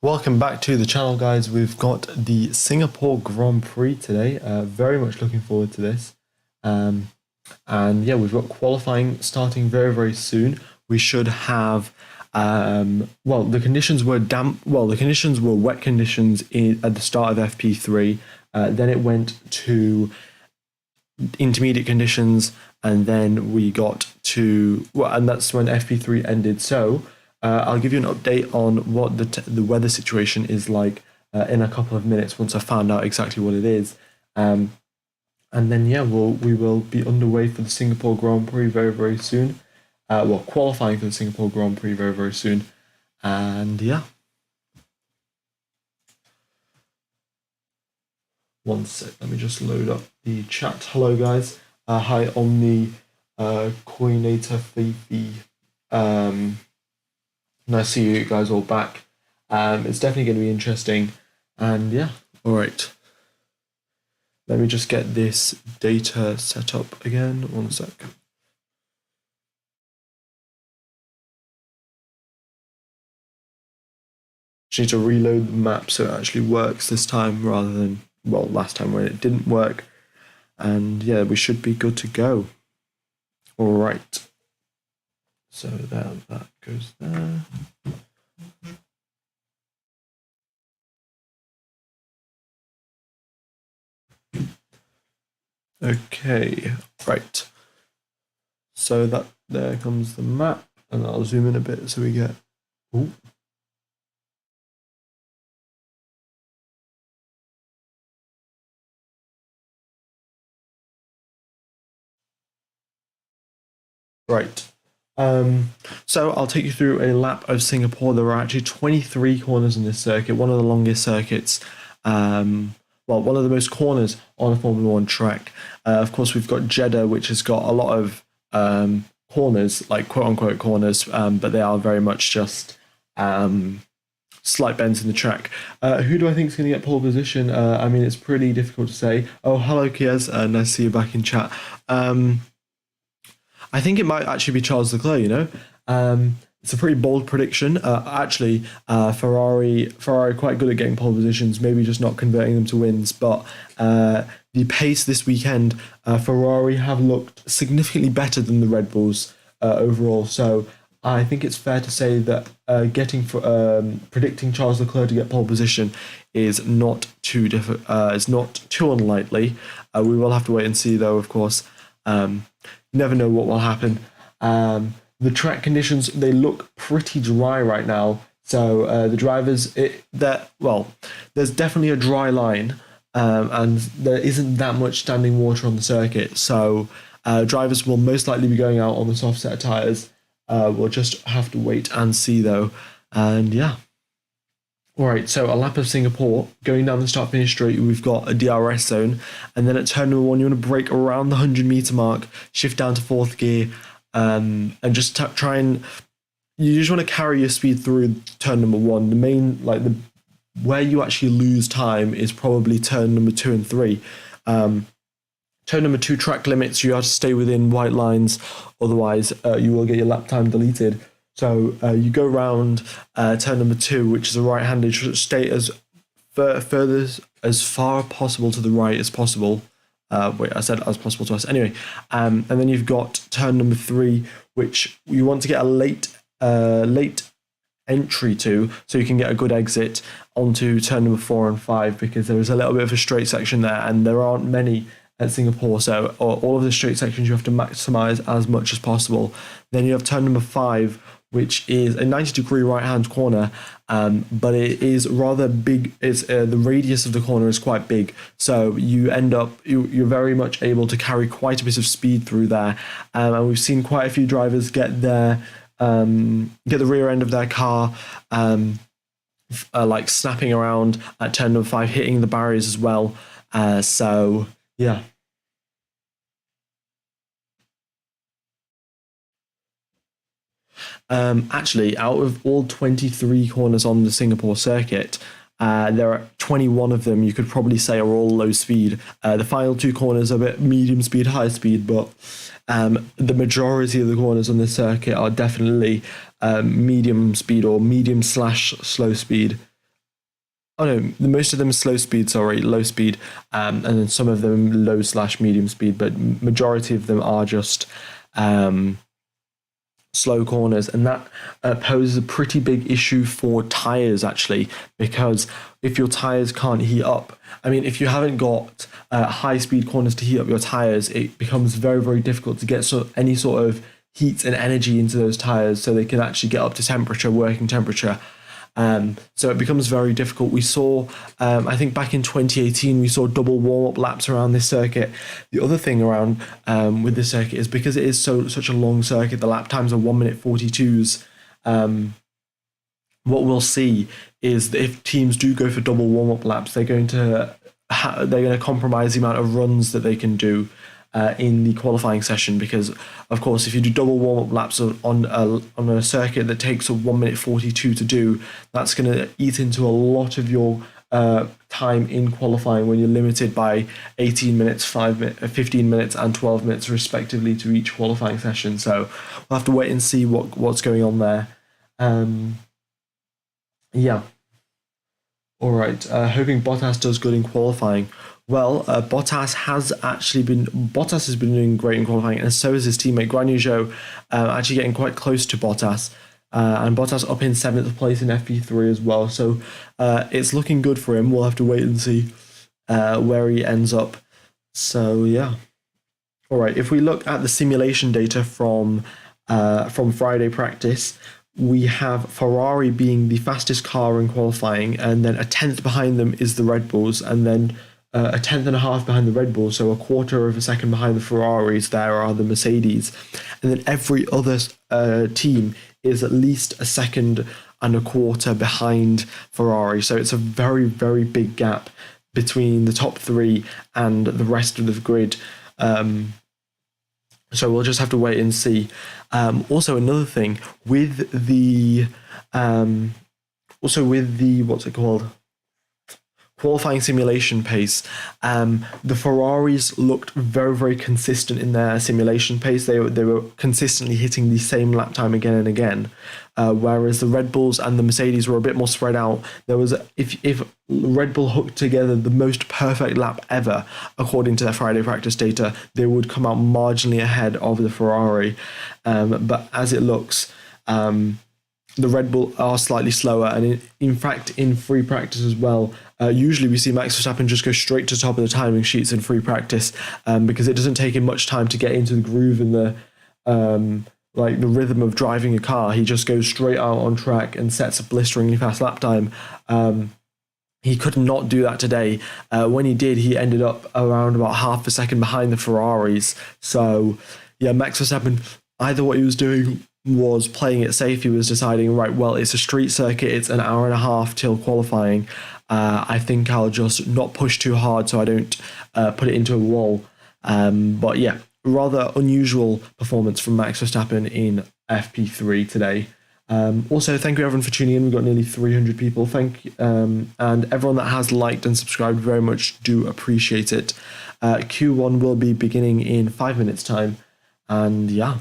Welcome back to the channel, guys. We've got the Singapore Grand Prix today. Very much looking forward to this. And yeah, we've got qualifying starting very soon. We should have, well, the conditions were wet conditions at the start of FP3. Then it went to intermediate conditions, and then we got to, well, and that's when FP3 ended. So I'll give you an update on what the weather situation is like in a couple of minutes once I found out exactly what it is. And then yeah, we will be underway for the Singapore Grand Prix very soon. Well, qualifying for the Singapore Grand Prix very soon. And yeah. One sec, let me just load up the chat. Hello guys. Hi Omni, Coinator Fifi. Nice to see you guys all back. It's definitely going to be interesting. And yeah, all right. Let me just get this data set up again. One sec. Just need to reload the map so it actually works this time rather than, well, last time when it didn't work. And yeah, we should be good to go. All right. So that goes there. Okay, right. So that there comes the map, and I'll zoom in a bit so we get. Ooh. Right. So I'll take you through a lap of Singapore. There are actually 23 corners in this circuit, one of the longest circuits. Well, one of the most corners on a Formula One track. Of course, we've got Jeddah, which has got a lot of corners, like quote-unquote corners, but they are very much just slight bends in the track. Who do I think is going to get pole position? I mean, it's pretty difficult to say. Oh, hello, Kies. Nice to see you back in chat. I think it might actually be Charles Leclerc, you know. It's a pretty bold prediction. Actually, Ferrari quite good at getting pole positions, maybe just not converting them to wins. But the pace this weekend, Ferrari have looked significantly better than the Red Bulls overall. So I think it's fair to say that predicting Charles Leclerc to get pole position is not too it's not too unlikely. We will have to wait and see, though. Of course, never know what will happen. The track conditions, they look pretty dry right now. So the drivers, there's definitely a dry line, and there isn't that much standing water on the circuit. So drivers will most likely be going out on the soft set tyres. We'll just have to wait and see, though. And yeah. All right, so a lap of Singapore. Going down the start-finish straight, we've got a DRS zone. And then at turn number 1, you want to brake around the 100-meter mark, shift down to 4th gear, and just try and, you just want to carry your speed through turn number 1. The main, where you actually lose time is probably turn number 2 and 3. Turn number 2 track limits, you have to stay within white lines, otherwise you will get your lap time deleted. So you go around turn number 2, which is a right-handed, stay as far possible to the right as possible. Wait, I said as possible twice. Anyway, and then you've got turn number 3, which you want to get a late entry to, so you can get a good exit onto turn number 4 and 5, because there is a little bit of a straight section there, and there aren't many at Singapore, so all of the straight sections you have to maximize as much as possible. Then you have turn number 5, which is a 90-degree right-hand corner, but it is rather big. It's the radius of the corner is quite big, so you end up you're very much able to carry quite a bit of speed through there, and we've seen quite a few drivers get the rear end of their car like snapping around at turn number 5, hitting the barriers as well. So yeah. Actually, out of all 23 corners on the Singapore circuit, there are 21 of them you could probably say are all low speed. The final 2 corners are a bit medium speed, high speed, but the majority of the corners on the circuit are definitely medium speed or medium/slow speed. Oh no, most of them slow speed, sorry, low speed, and then some of them low slash medium speed, but majority of them are just um, slow corners, and that poses a pretty big issue for tires actually, because if your tires can't heat up, I mean, if you haven't got high speed corners to heat up your tires, it becomes very, very difficult to get any sort of heat and energy into those tires so they can actually get up to temperature, working temperature. So it becomes very difficult. We saw, I think back in 2018, we saw double warm-up laps around this circuit. The other thing around with this circuit is because it is such a long circuit, the lap times are 1 minute 42s. What we'll see is that if teams do go for double warm-up laps, they're going to compromise the amount of runs that they can do in the qualifying session, because of course if you do double warm-up laps on a circuit that takes 1 minute 42 to do, that's going to eat into a lot of your time in qualifying when you're limited by 18 minutes, 15 minutes and 12 minutes respectively to each qualifying session. So we'll have to wait and see what's going on there. Yeah. All right. Hoping Bottas does good in qualifying. Well, Bottas has been doing great in qualifying, and so is his teammate Guanyu Zhou, actually getting quite close to Bottas, and Bottas up in 7th place in FP3 as well. So it's looking good for him. We'll have to wait and see where he ends up. So yeah. All right. If we look at the simulation data from Friday practice, we have Ferrari being the fastest car in qualifying, and then a tenth behind them is the Red Bulls, and then a tenth and a half behind the Red Bull, so a quarter of a second behind the Ferraris. There are the Mercedes, and then every other team is at least a second and a quarter behind Ferrari. So it's a very, very big gap between the top three and the rest of the grid. So we'll just have to wait and see. Also, another thing with the what's it called? Qualifying simulation pace, the Ferraris looked very, very consistent in their simulation pace. They were consistently hitting the same lap time again and again, whereas the Red Bulls and the Mercedes were a bit more spread out. There was, if Red Bull hooked together the most perfect lap ever, according to their Friday practice data, they would come out marginally ahead of the Ferrari. But as it looks, the Red Bull are slightly slower, and in fact, in free practice as well, usually we see Max Verstappen just go straight to the top of the timing sheets in free practice, because it doesn't take him much time to get into the groove and the rhythm of driving a car. He just goes straight out on track and sets a blisteringly fast lap time. He could not do that today. When he did, he ended up around about half a second behind the Ferraris. So yeah, Max Verstappen, either what he was doing was playing it safe. He was deciding, right, well, it's a street circuit, it's an hour and a half till qualifying. I think I'll just not push too hard so I don't put it into a wall. But yeah, rather unusual performance from Max Verstappen in FP3 today. Also, thank you everyone for tuning in. We've got nearly 300 people. Thank you, and everyone that has liked and subscribed, very much do appreciate it. Q1 will be beginning in 5 minutes time, and yeah.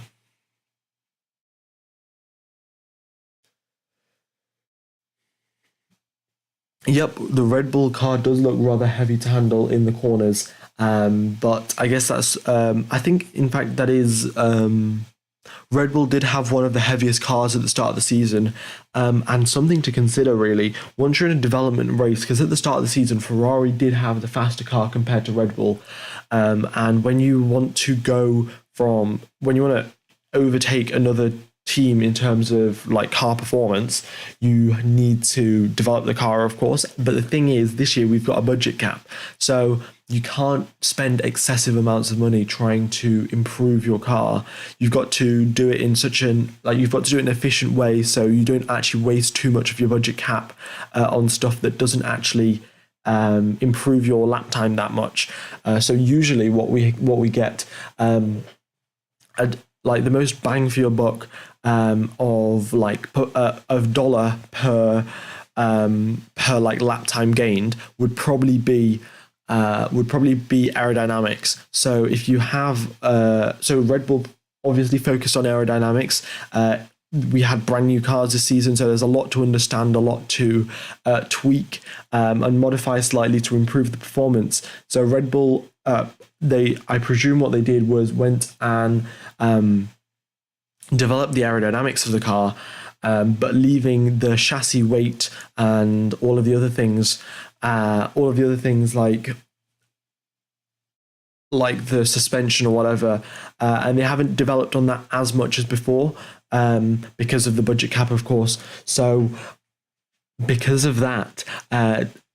Yep, the Red Bull car does look rather heavy to handle in the corners, but I guess that's, I think, in fact, that is, Red Bull did have one of the heaviest cars at the start of the season, and something to consider, really, once you're in a development race, because at the start of the season, Ferrari did have the faster car compared to Red Bull, and when you want to overtake another team in terms of like car performance, you need to develop the car, of course. But the thing is, this year we've got a budget cap, so you can't spend excessive amounts of money trying to improve your car. You've got to do it in you've got to do it in an efficient way, so you don't actually waste too much of your budget cap on stuff that doesn't actually improve your lap time that much. So usually what we get, like the most bang for your buck of dollar per like lap time gained would probably be aerodynamics. So if you have so Red Bull obviously focused on aerodynamics. we had brand new cars this season, so there's a lot to understand, a lot to tweak and modify slightly to improve the performance. So Red Bull, I presume what they did was went and developed the aerodynamics of the car, but leaving the chassis weight and all of the other things like the suspension or whatever, and they haven't developed on that as much as before, because of the budget cap, of course. So because of that,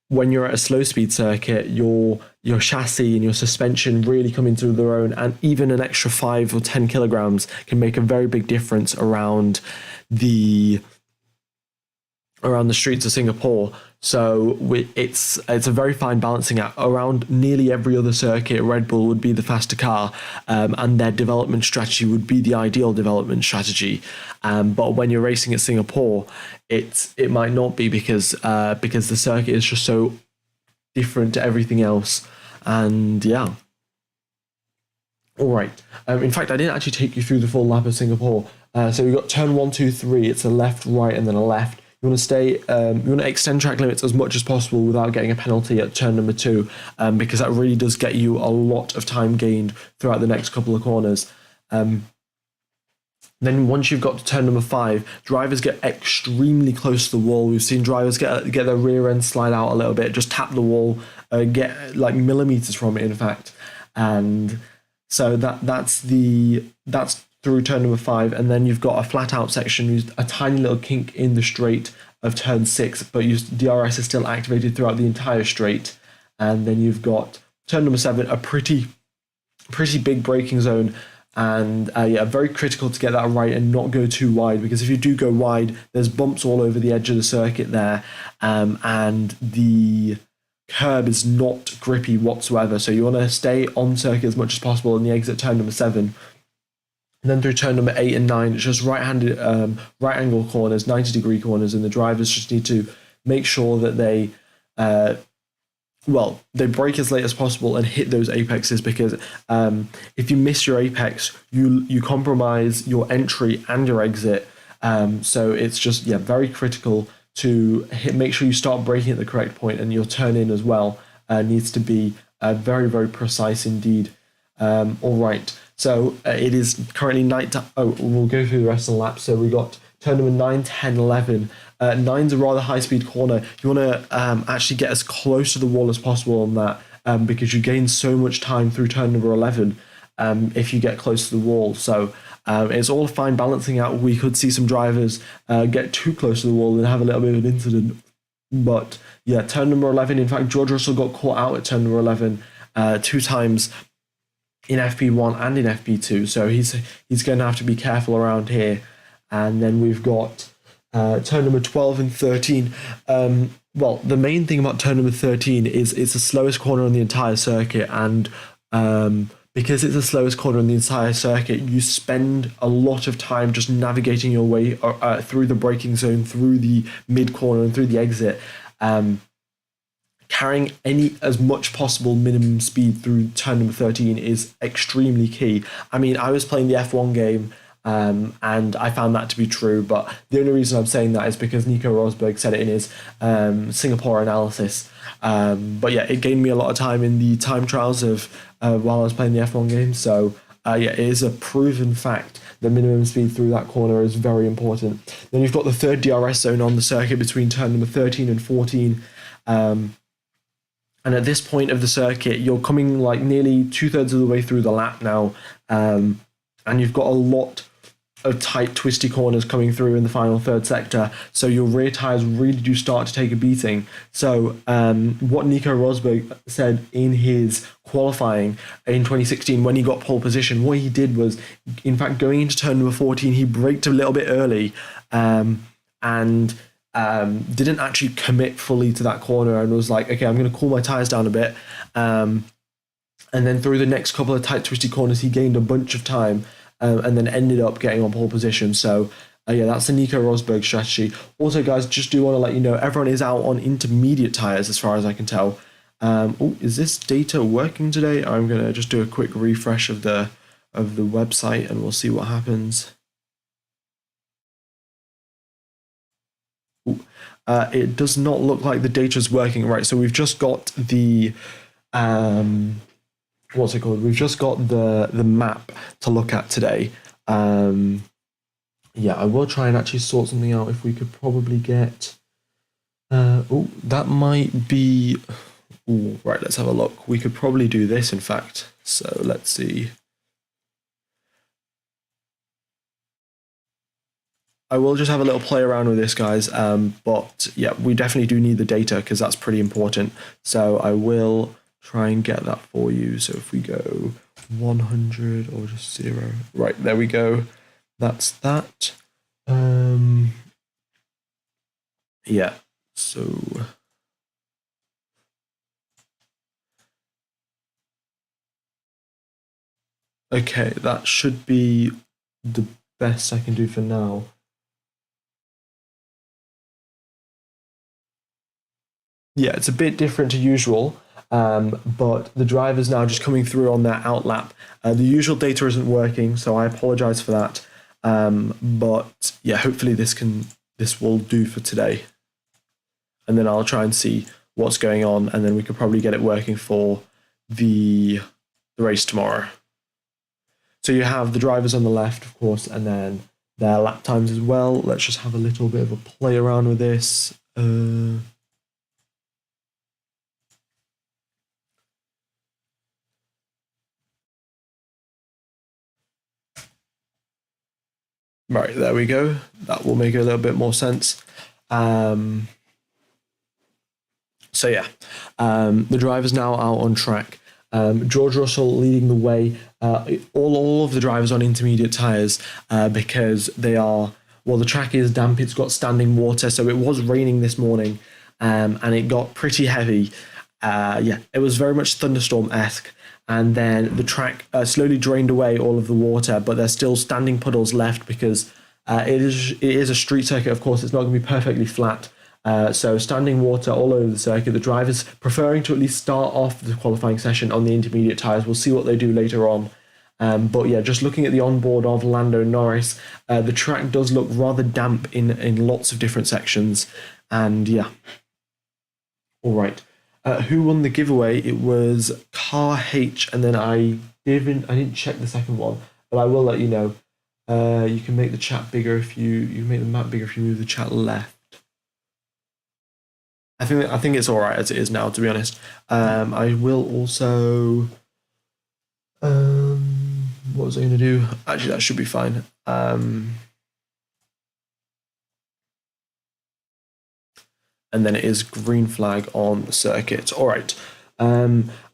when you're at a slow speed circuit, your chassis and your suspension really come into their own, and even an extra 5 or 10 kilograms can make a very big difference around the streets of Singapore. So it's a very fine balancing act. Around nearly every other circuit, Red Bull would be the faster car, and their development strategy would be the ideal development strategy. But when you're racing at Singapore, it might not be, because the circuit is just so different to everything else. And yeah. All right. In fact, I didn't actually take you through the full lap of Singapore. So we've got turn 1, 2, 3. It's a left, right, and then a left. You want to extend track limits as much as possible without getting a penalty at turn number 2, because that really does get you a lot of time gained throughout the next couple of corners. Then once you've got to turn number 5, drivers get extremely close to the wall. We've seen drivers get their rear end slide out a little bit, just tap the wall, get like millimeters from it, in fact. And so that's through turn number 5, and then you've got a flat out section with a tiny little kink in the straight of turn 6, but DRS is still activated throughout the entire straight. And then you've got turn number 7, a pretty big braking zone, and very critical to get that right and not go too wide, because if you do go wide, there's bumps all over the edge of the circuit there, and the curb is not grippy whatsoever. So you want to stay on circuit as much as possible in the exit turn number 7. And then through turn number 8 and 9, it's just right angle corners, 90-degree corners, and the drivers just need to make sure that they brake as late as possible and hit those apexes, because if you miss your apex, you compromise your entry and your exit. So it's just very critical to make sure you start braking at the correct point, and your turn in as well needs to be very, very precise indeed. All right. So it is currently night time. Oh, we'll go through the rest of the lap. So we got turn number 9, 10, 11. 9's a rather high-speed corner. You want to actually get as close to the wall as possible on that, because you gain so much time through turn number 11 if you get close to the wall. So it's all a fine balancing out. We could see some drivers get too close to the wall and have a little bit of an incident. But yeah, turn number 11. In fact, George Russell got caught out at turn number 11 2 times in FP1 and in FP2, so he's going to have to be careful around here. And then we've got turn number 12 and 13. The main thing about turn number 13 is it's the slowest corner on the entire circuit, and because it's the slowest corner on the entire circuit, you spend a lot of time just navigating your way through the braking zone, through the mid corner, and through the exit. Carrying as much possible minimum speed through turn number 13 is extremely key. I mean, I was playing the F1 game, and I found that to be true, but the only reason I'm saying that is because Nico Rosberg said it in his Singapore analysis. But yeah, it gained me a lot of time in the time trials of while I was playing the F1 game. So it is a proven fact. The minimum speed through that corner is very important. Then you've got the third DRS zone on the circuit between turn number 13 and 14. And at this point of the circuit, you're coming like nearly 2/3 of the way through the lap now, and you've got a lot of tight, twisty corners coming through in the final third sector, so your rear tyres really do start to take a beating. So what Nico Rosberg said in his qualifying in 2016 when he got pole position, what he did was, in fact, going into turn number 14, he braked a little bit early, and didn't actually commit fully to that corner, and was like, okay, I'm going to cool my tyres down a bit. And then through the next couple of tight, twisty corners, he gained a bunch of time, and then ended up getting on pole position. So that's the Nico Rosberg strategy. Also, guys, just do want to let you know, everyone is out on intermediate tyres as far as I can tell. Is this data working today? I'm going to just do a quick refresh of the website, and we'll see what happens. it does not look like the data is working right. So we've just got the what's it called? We've just got the map to look at today. Yeah, I will try and actually sort something out. If we could probably get that might be right, let's have a look. We could probably do this, in fact. So let's see. I will just have a little play around with this, guys. But yeah, we definitely do need the data because that's pretty important. So I will try and get that for you. So if we go 100 or just 0, right, there we go. That's that. Yeah, so okay, that should be the best I can do for now. Yeah, it's a bit different to usual, but the driver's now just coming through on their outlap. The usual data isn't working, so I apologize for that. But yeah, hopefully this will do for today. And then I'll try and see what's going on, and then we could probably get it working for the race tomorrow. So you have the drivers on the left, of course, and then their lap times as well. Let's just have a little bit of a play around with this. Right, there we go. That will make a little bit more sense. So yeah, the driver's now out on track. George Russell leading the way. All of the drivers on intermediate tyres because they are, well, the track is damp. It's got standing water, so it was raining this morning, and it got pretty heavy. Yeah, it was very much thunderstorm-esque. And then the track slowly drained away all of the water, but there's still standing puddles left because it is a street circuit. Of course, it's not going to be perfectly flat. So standing water all over the circuit. The drivers preferring to at least start off the qualifying session on the intermediate tyres. We'll see what they do later on. But yeah, just looking at the onboard of Lando Norris, the track does look rather damp in lots of different sections. And yeah. All right. Who won the giveaway? It was Car H, and then I didn't check the second one, but I will let you know. You can make the chat bigger if you make the map bigger if you move the chat left. I think it's all right as it is now, to be honest. I will also. What was I going to do? Actually, that should be fine. And then it is green flag on the circuit. All right.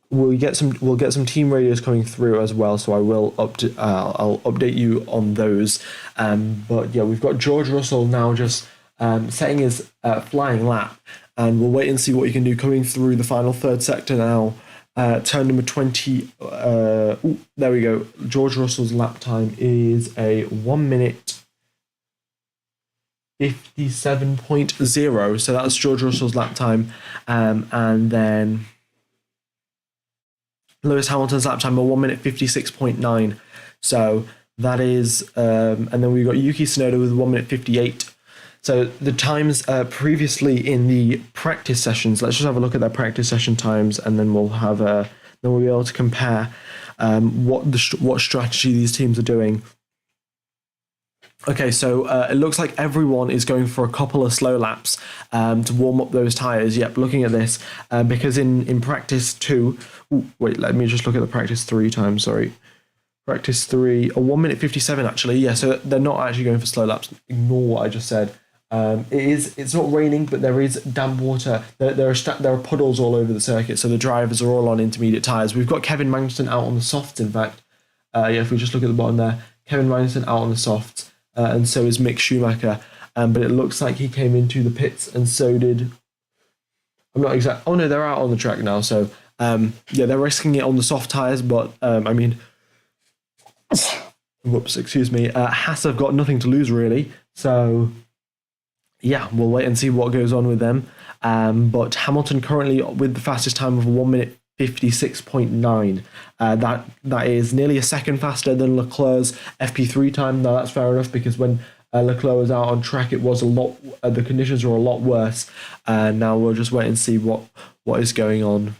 We'll get some team radios coming through as well, so I will I'll update you on those. But yeah, we've got George Russell now just setting his flying lap, and we'll wait and see what he can do coming through the final third sector now. Turn number 20. There we go. George Russell's lap time is a 1 minute 57.0, so that's George Russell's lap time, and then Lewis Hamilton's lap time, a 1 minute 56.9. So that is, and then we've got Yuki Tsunoda with 1 minute 58. So the times previously in the practice sessions, let's just have a look at their practice session times, and then we'll be able to compare what strategy these teams are doing. Okay, so it looks like everyone is going for a couple of slow laps to warm up those tyres. Yep, looking at this, because in practice 2, wait, let me just look at the practice 3 time, sorry. Practice 3, a 1 minute 57 actually, yeah, so they're not actually going for slow laps. Ignore what I just said. It's not raining, but there is damp water. There are puddles all over the circuit, so the drivers are all on intermediate tyres. We've got Kevin Magnussen out on the softs, in fact. Yeah, if we just look at the bottom there, Kevin Magnussen out on the softs. And so is Mick Schumacher, but it looks like he came into the pits, and so did. I'm not exact. Oh no, they're out on the track now. So yeah, they're risking it on the soft tires, but I mean, whoops, excuse me. Haas have got nothing to lose really, so yeah, we'll wait and see what goes on with them. But Hamilton currently with the fastest time of 1 minute 56.9. That is nearly a second faster than Leclerc's FP3 time. Now that's fair enough because when Leclerc was out on track, it was a lot. The conditions were a lot worse. And now we'll just wait and see what is going on.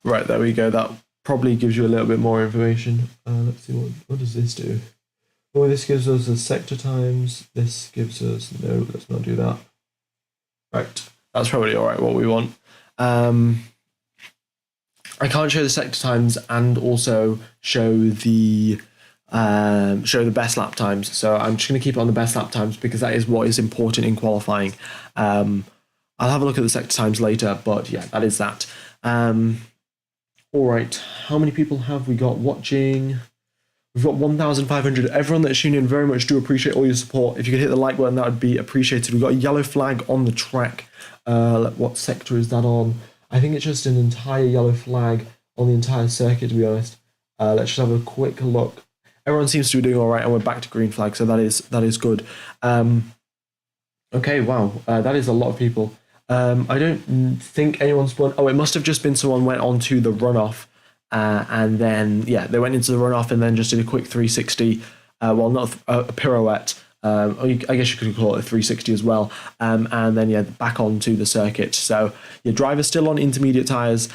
Right, there we go. That probably gives you a little bit more information. Let's see, what does this do? Oh, this gives us the sector times. This gives us, no, let's not do that. Right, that's probably all right, what we want. I can't show the sector times and also show the best lap times. So I'm just going to keep it on the best lap times because that is what is important in qualifying. I'll have a look at the sector times later, but yeah, that is that. All right, how many people have we got watching? We've got 1,500. Everyone that's tuning in, very much do appreciate all your support. If you could hit the like button, that would be appreciated. We've got a yellow flag on the track. What sector is that on? I think it's just an entire yellow flag on the entire circuit, to be honest. Let's just have a quick look. Everyone seems to be doing all right, and we're back to green flag, so that is good. Okay, wow, that is a lot of people. I don't think anyone spawned. Oh, it must have just been someone went on to the runoff, and then yeah, they went into the runoff and then just did a quick 360. Well, not a pirouette. I guess you could call it a 360 as well. And then yeah, back onto the circuit. So your driver's still on intermediate tires,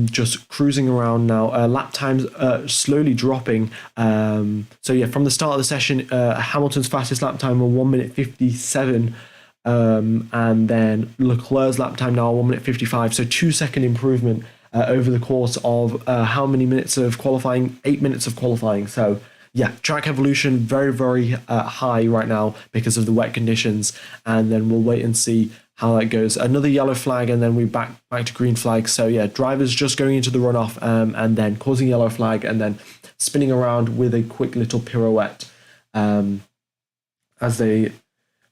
just cruising around now. Lap times slowly dropping. So yeah, from the start of the session, Hamilton's fastest lap time was 1 minute 57. And then Leclerc's lap time now 1 minute 55, so 2 second improvement over the course of how many minutes of qualifying? 8 minutes of qualifying. So yeah, track evolution very, very high right now because of the wet conditions, and then we'll wait and see how that goes. Another yellow flag, and then we back to green flag. So yeah, drivers just going into the runoff, and then causing yellow flag, and then spinning around with a quick little pirouette as they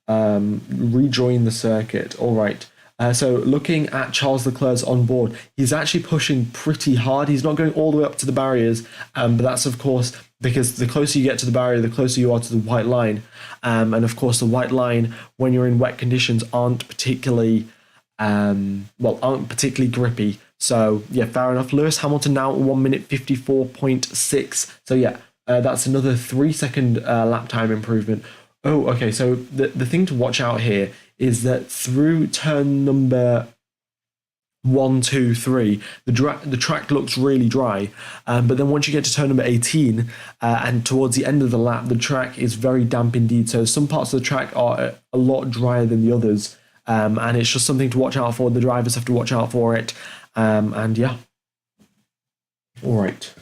rejoin the circuit. All right. So looking at Charles Leclerc's on board, he's actually pushing pretty hard. He's not going all the way up to the barriers, but that's of course because the closer you get to the barrier, the closer you are to the white line. And of course, the white line, when you're in wet conditions, aren't particularly grippy. So yeah, fair enough. Lewis Hamilton now 1 minute 54.6. So yeah, that's another 3 second lap time improvement. Oh, okay. So the thing to watch out here is that through turn number 1, 2, 3, the track looks really dry. But then once you get to turn number 18 and towards the end of the lap, the track is very damp indeed. So some parts of the track are a lot drier than the others. And it's just something to watch out for. The drivers have to watch out for it. And yeah. All right.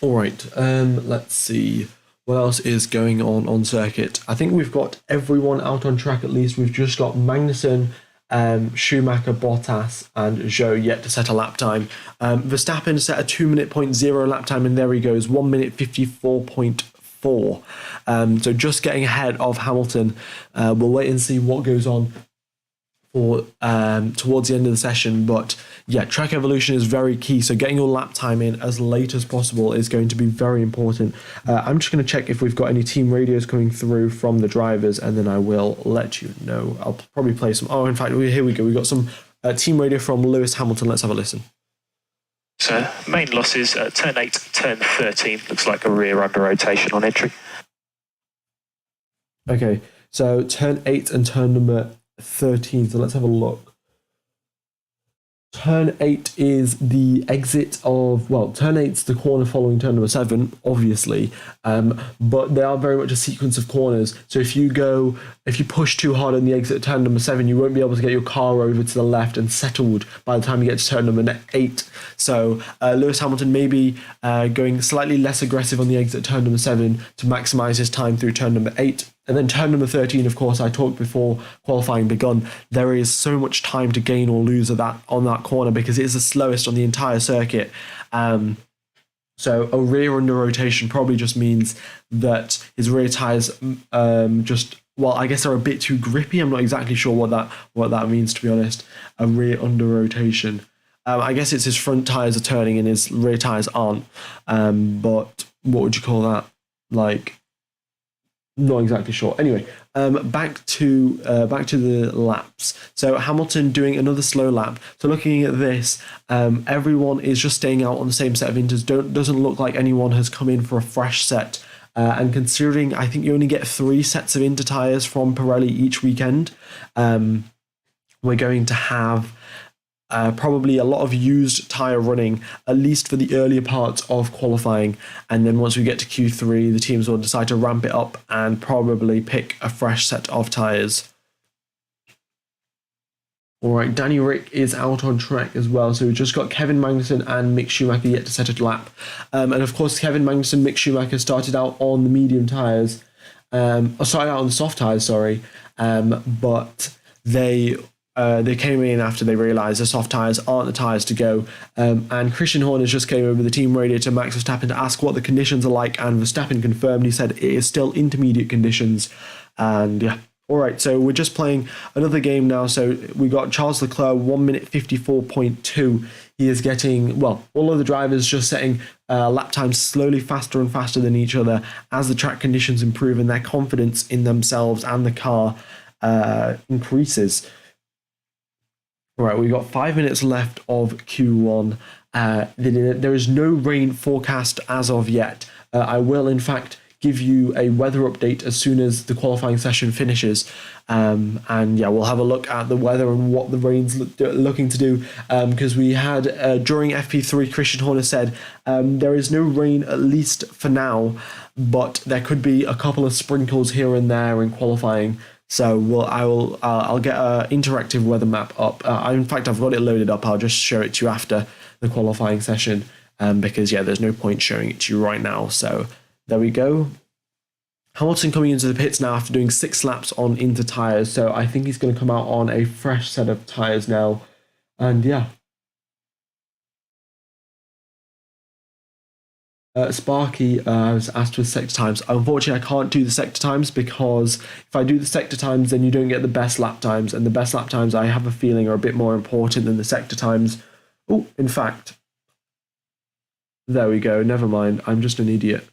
All right, let's see what else is going on circuit. I think we've got everyone out on track at least. We've just got Magnussen, Schumacher, Bottas, and Zhou yet to set a lap time. Verstappen set a 2 minute 0 lap time, and there he goes, 1 minute 54.4. So just getting ahead of Hamilton. We'll wait and see what goes on for towards the end of the session, but yeah, track evolution is very key, so getting your lap time in as late as possible is going to be very important. I'm just going to check if we've got any team radios coming through from the drivers, and then I will let you know. I'll probably play some. Oh, in fact, here we go. We've got some team radio from Lewis Hamilton. Let's have a listen. So main losses at turn 8, turn 13, looks like a rear under rotation on entry. Okay, so turn 8 and turn number 13, so let's have a look. Turn 8 is the exit of, well, turn 8's the corner following turn number 7, obviously, but they are very much a sequence of corners. So if you push too hard on the exit of turn number 7, you won't be able to get your car over to the left and settled by the time you get to turn number 8. So Lewis Hamilton may be going slightly less aggressive on the exit of turn number 7 to maximise his time through turn number 8. And then turn number 13, of course, I talked before qualifying begun. There is so much time to gain or lose on that corner because it is the slowest on the entire circuit. So a rear under rotation probably just means that his rear tires I guess they're a bit too grippy. I'm not exactly sure what that means, to be honest. A rear under rotation. I guess it's his front tires are turning and his rear tires aren't. But what would you call that? Like, not exactly sure. Anyway, back to the laps. So Hamilton doing another slow lap. So looking at this, everyone is just staying out on the same set of inters. Doesn't look like anyone has come in for a fresh set. And considering I think you only get 3 sets of inter tires from Pirelli each weekend, we're going to have probably a lot of used tyre running, at least for the earlier parts of qualifying. And then once we get to Q3, the teams will decide to ramp it up and probably pick a fresh set of tyres. All right, Danny Rick is out on track as well. So we've just got Kevin Magnussen and Mick Schumacher yet to set a lap. And of course, Kevin Magnussen, Mick Schumacher started out on the medium tyres. Started out on the soft tyres, sorry. But they came in after they realised the soft tyres aren't the tyres to go. And Christian Horner just came over the team radio to Max Verstappen to ask what the conditions are like, and Verstappen confirmed. He said it is still intermediate conditions. And yeah. All right, so we're just playing another game now. So we got Charles Leclerc, 1 minute 54.2. He is getting, all of the drivers just setting lap times slowly faster and faster than each other as the track conditions improve and their confidence in themselves and the car increases. All right, we've got 5 minutes left of Q1. There is no rain forecast as of yet. I will, in fact, give you a weather update as soon as the qualifying session finishes. And yeah, we'll have a look at the weather and what the rain's looking to do. Because we had, during FP3, Christian Horner said, there is no rain, at least for now, but there could be a couple of sprinkles here and there in qualifying. So I'll get an interactive weather map up. In fact, I've got it loaded up. I'll just show it to you after the qualifying session. Because yeah, there's no point showing it to you right now. So there we go. Hamilton coming into the pits now after doing 6 laps on inter tyres. So I think he's going to come out on a fresh set of tyres now. And yeah. Sparky was asked for sector times. Unfortunately, I can't do the sector times because if I do the sector times, then you don't get the best lap times. And the best lap times, I have a feeling, are a bit more important than the sector times. Oh, in fact, there we go. Never mind. I'm just an idiot.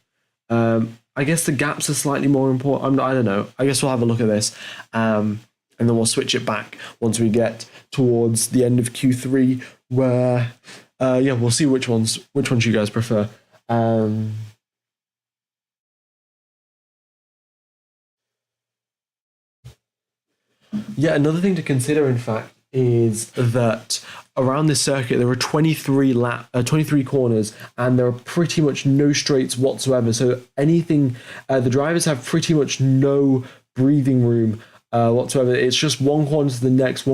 I guess the gaps are slightly more important. I don't know. I guess we'll have a look at this. And then we'll switch it back once we get towards the end of Q3 where, yeah, we'll see which ones you guys prefer. Yeah, another thing to consider, in fact, is that around this circuit there are 23 corners, and there are pretty much no straights whatsoever. So anything, the drivers have pretty much no breathing room whatsoever. It's just one corner to the next,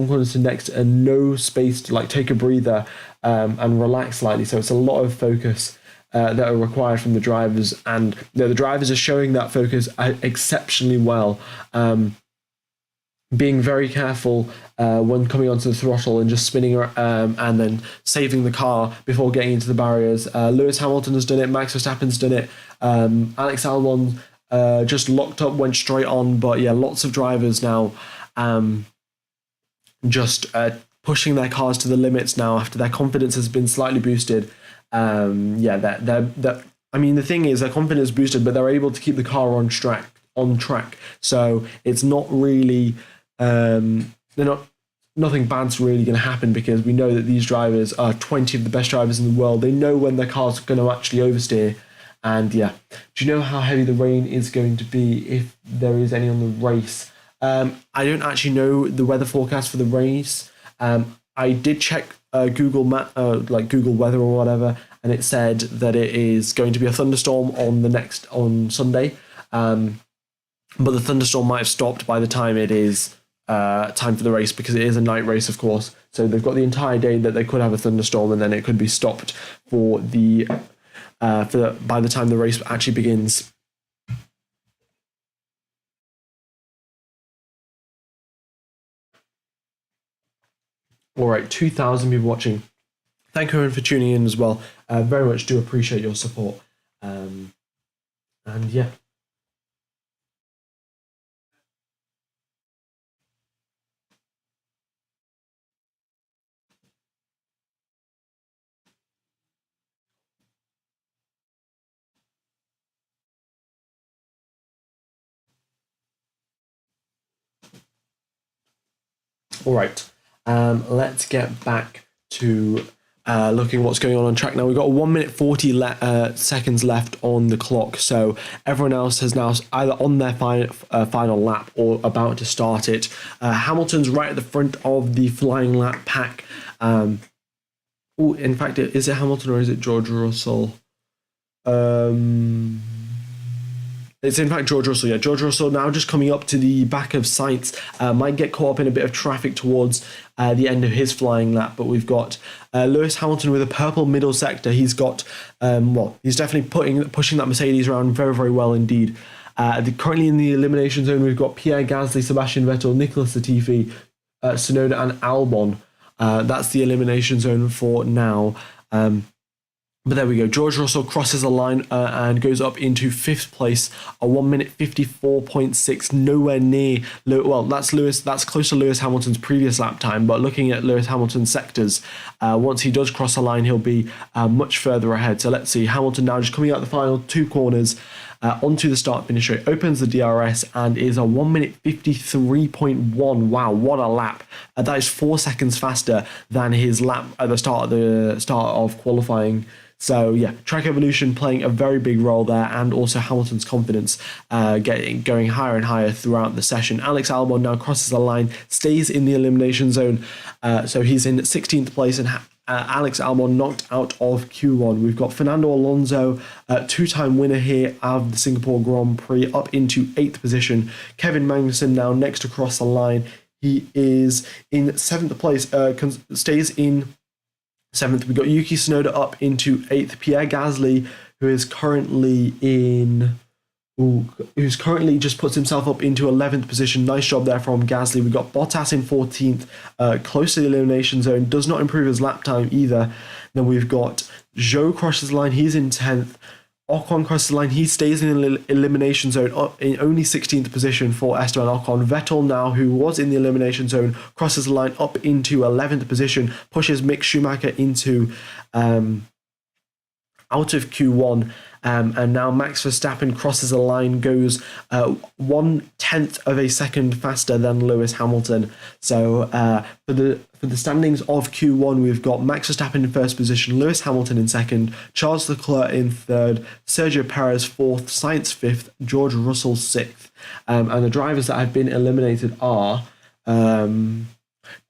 and no space to like take a breather and relax slightly. So it's a lot of focus that are required from the drivers, and the drivers are showing that focus exceptionally well. Being very careful when coming onto the throttle and just spinning and then saving the car before getting into the barriers. Lewis Hamilton has done it. Max Verstappen's done it. Alex Albon just locked up, went straight on. But yeah, lots of drivers now just pushing their cars to the limits now after their confidence has been slightly boosted. Yeah, I mean, the thing is, their confidence boosted, but they're able to keep the car on track. So it's not really, nothing bad's really going to happen, because we know that these drivers are 20 of the best drivers in the world. They know when their car's going to actually oversteer. And yeah, do you know how heavy the rain is going to be, if there is any on the race? I don't actually know the weather forecast for the race. I did check Google Weather or whatever, and it said that it is going to be a thunderstorm on Sunday. But the thunderstorm might have stopped by the time it is time for the race, because it is a night race, of course. So they've got the entire day that they could have a thunderstorm, and then it could be stopped by the time the race actually begins. All right, 2,000 people watching. Thank you everyone for tuning in as well. Very much do appreciate your support. And yeah. All right, let's get back to looking what's going on track now. We've got 1 minute 40 seconds left on the clock, so everyone else has now either on their final lap or about to start it. Hamilton's right at the front of the flying lap pack. In fact, is it Hamilton or is it George Russell? It's in fact George Russell. Yeah, George Russell now just coming up to the back of Sainz. Might get caught up in a bit of traffic towards the end of his flying lap, but we've got Lewis Hamilton with a purple middle sector. He's got, he's definitely pushing that Mercedes around very, very well indeed. Currently in the elimination zone, we've got Pierre Gasly, Sebastian Vettel, Nicholas Latifi, Tsunoda and Albon. That's the elimination zone for now. But there we go. George Russell crosses the line and goes up into 5th place, a 1 minute 54.6, nowhere near. Well, that's close to Lewis Hamilton's previous lap time. But looking at Lewis Hamilton's sectors, once he does cross the line, he'll be much further ahead. So let's see. Hamilton now just coming out the final 2 corners onto the start finish straight, opens the DRS and is a 1 minute 53.1. Wow, what a lap! That is 4 seconds faster than his lap at the start of qualifying. So yeah, track evolution playing a very big role there, and also Hamilton's confidence going higher and higher throughout the session. Alex Albon now crosses the line, stays in the elimination zone, so he's in 16th place, and Alex Albon knocked out of Q1. We've got Fernando Alonso, 2-time winner here of the Singapore Grand Prix, up into 8th position. Kevin Magnussen now next across the line. He is in 7th place, stays in 7th. We've got Yuki Tsunoda up into 8th. Pierre Gasly, who's currently just puts himself up into 11th position. Nice job there from Gasly. We've got Bottas in 14th, close to the elimination zone. Does not improve his lap time either. Then we've got Zhou crosses the line. He's in 10th. Ocon crosses the line. He stays in the elimination zone, up in only 16th position for Esteban Ocon. Vettel now, who was in the elimination zone, crosses the line up into 11th position, pushes Mick Schumacher into out of Q1, and now Max Verstappen crosses the line, goes 1/10 of a second faster than Lewis Hamilton. So for the standings of Q1, we've got Max Verstappen in 1st position, Lewis Hamilton in 2nd, Charles Leclerc in 3rd, Sergio Perez 4th, Sainz 5th, George Russell 6th. And the drivers that have been eliminated are Daniel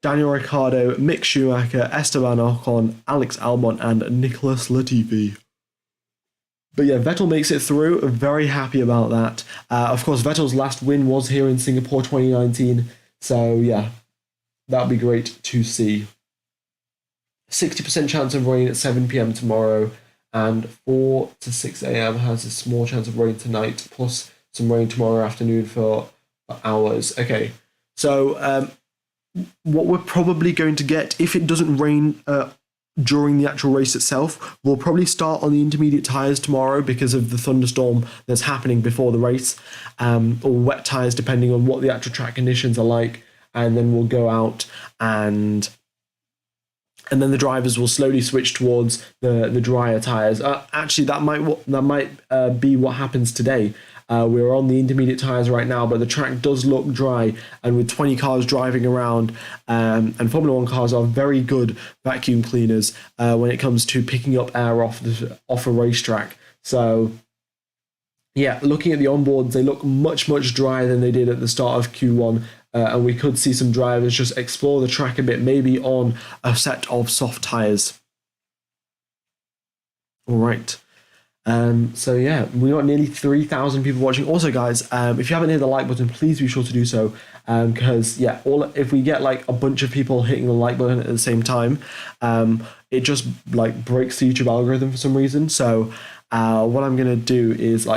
Ricciardo, Mick Schumacher, Esteban Ocon, Alex Albon, and Nicholas Latifi. But yeah, Vettel makes it through. Very happy about that. Of course, Vettel's last win was here in Singapore 2019. So yeah, that'd be great to see. 60% chance of rain at 7 p.m. tomorrow, and 4 to 6 a.m. has a small chance of rain tonight, plus some rain tomorrow afternoon for hours. Okay, so what we're probably going to get, if it doesn't rain during the actual race itself, we'll probably start on the intermediate tyres tomorrow because of the thunderstorm that's happening before the race, or wet tyres depending on what the actual track conditions are like, and then we'll go out and then the drivers will slowly switch towards the drier tyres. Actually, that might be what happens today. We're on the intermediate tyres right now, but the track does look dry, and with 20 cars driving around, and Formula 1 cars are very good vacuum cleaners when it comes to picking up air off a racetrack. So yeah, looking at the onboards, they look much, much drier than they did at the start of Q1, and we could see some drivers just explore the track a bit, maybe on a set of soft tyres. All right. So yeah, we got nearly 3,000 people watching. Also, guys, if you haven't hit the like button, please be sure to do so, because yeah, if we get like a bunch of people hitting the like button at the same time, it just like breaks the YouTube algorithm for some reason. So what I'm gonna do is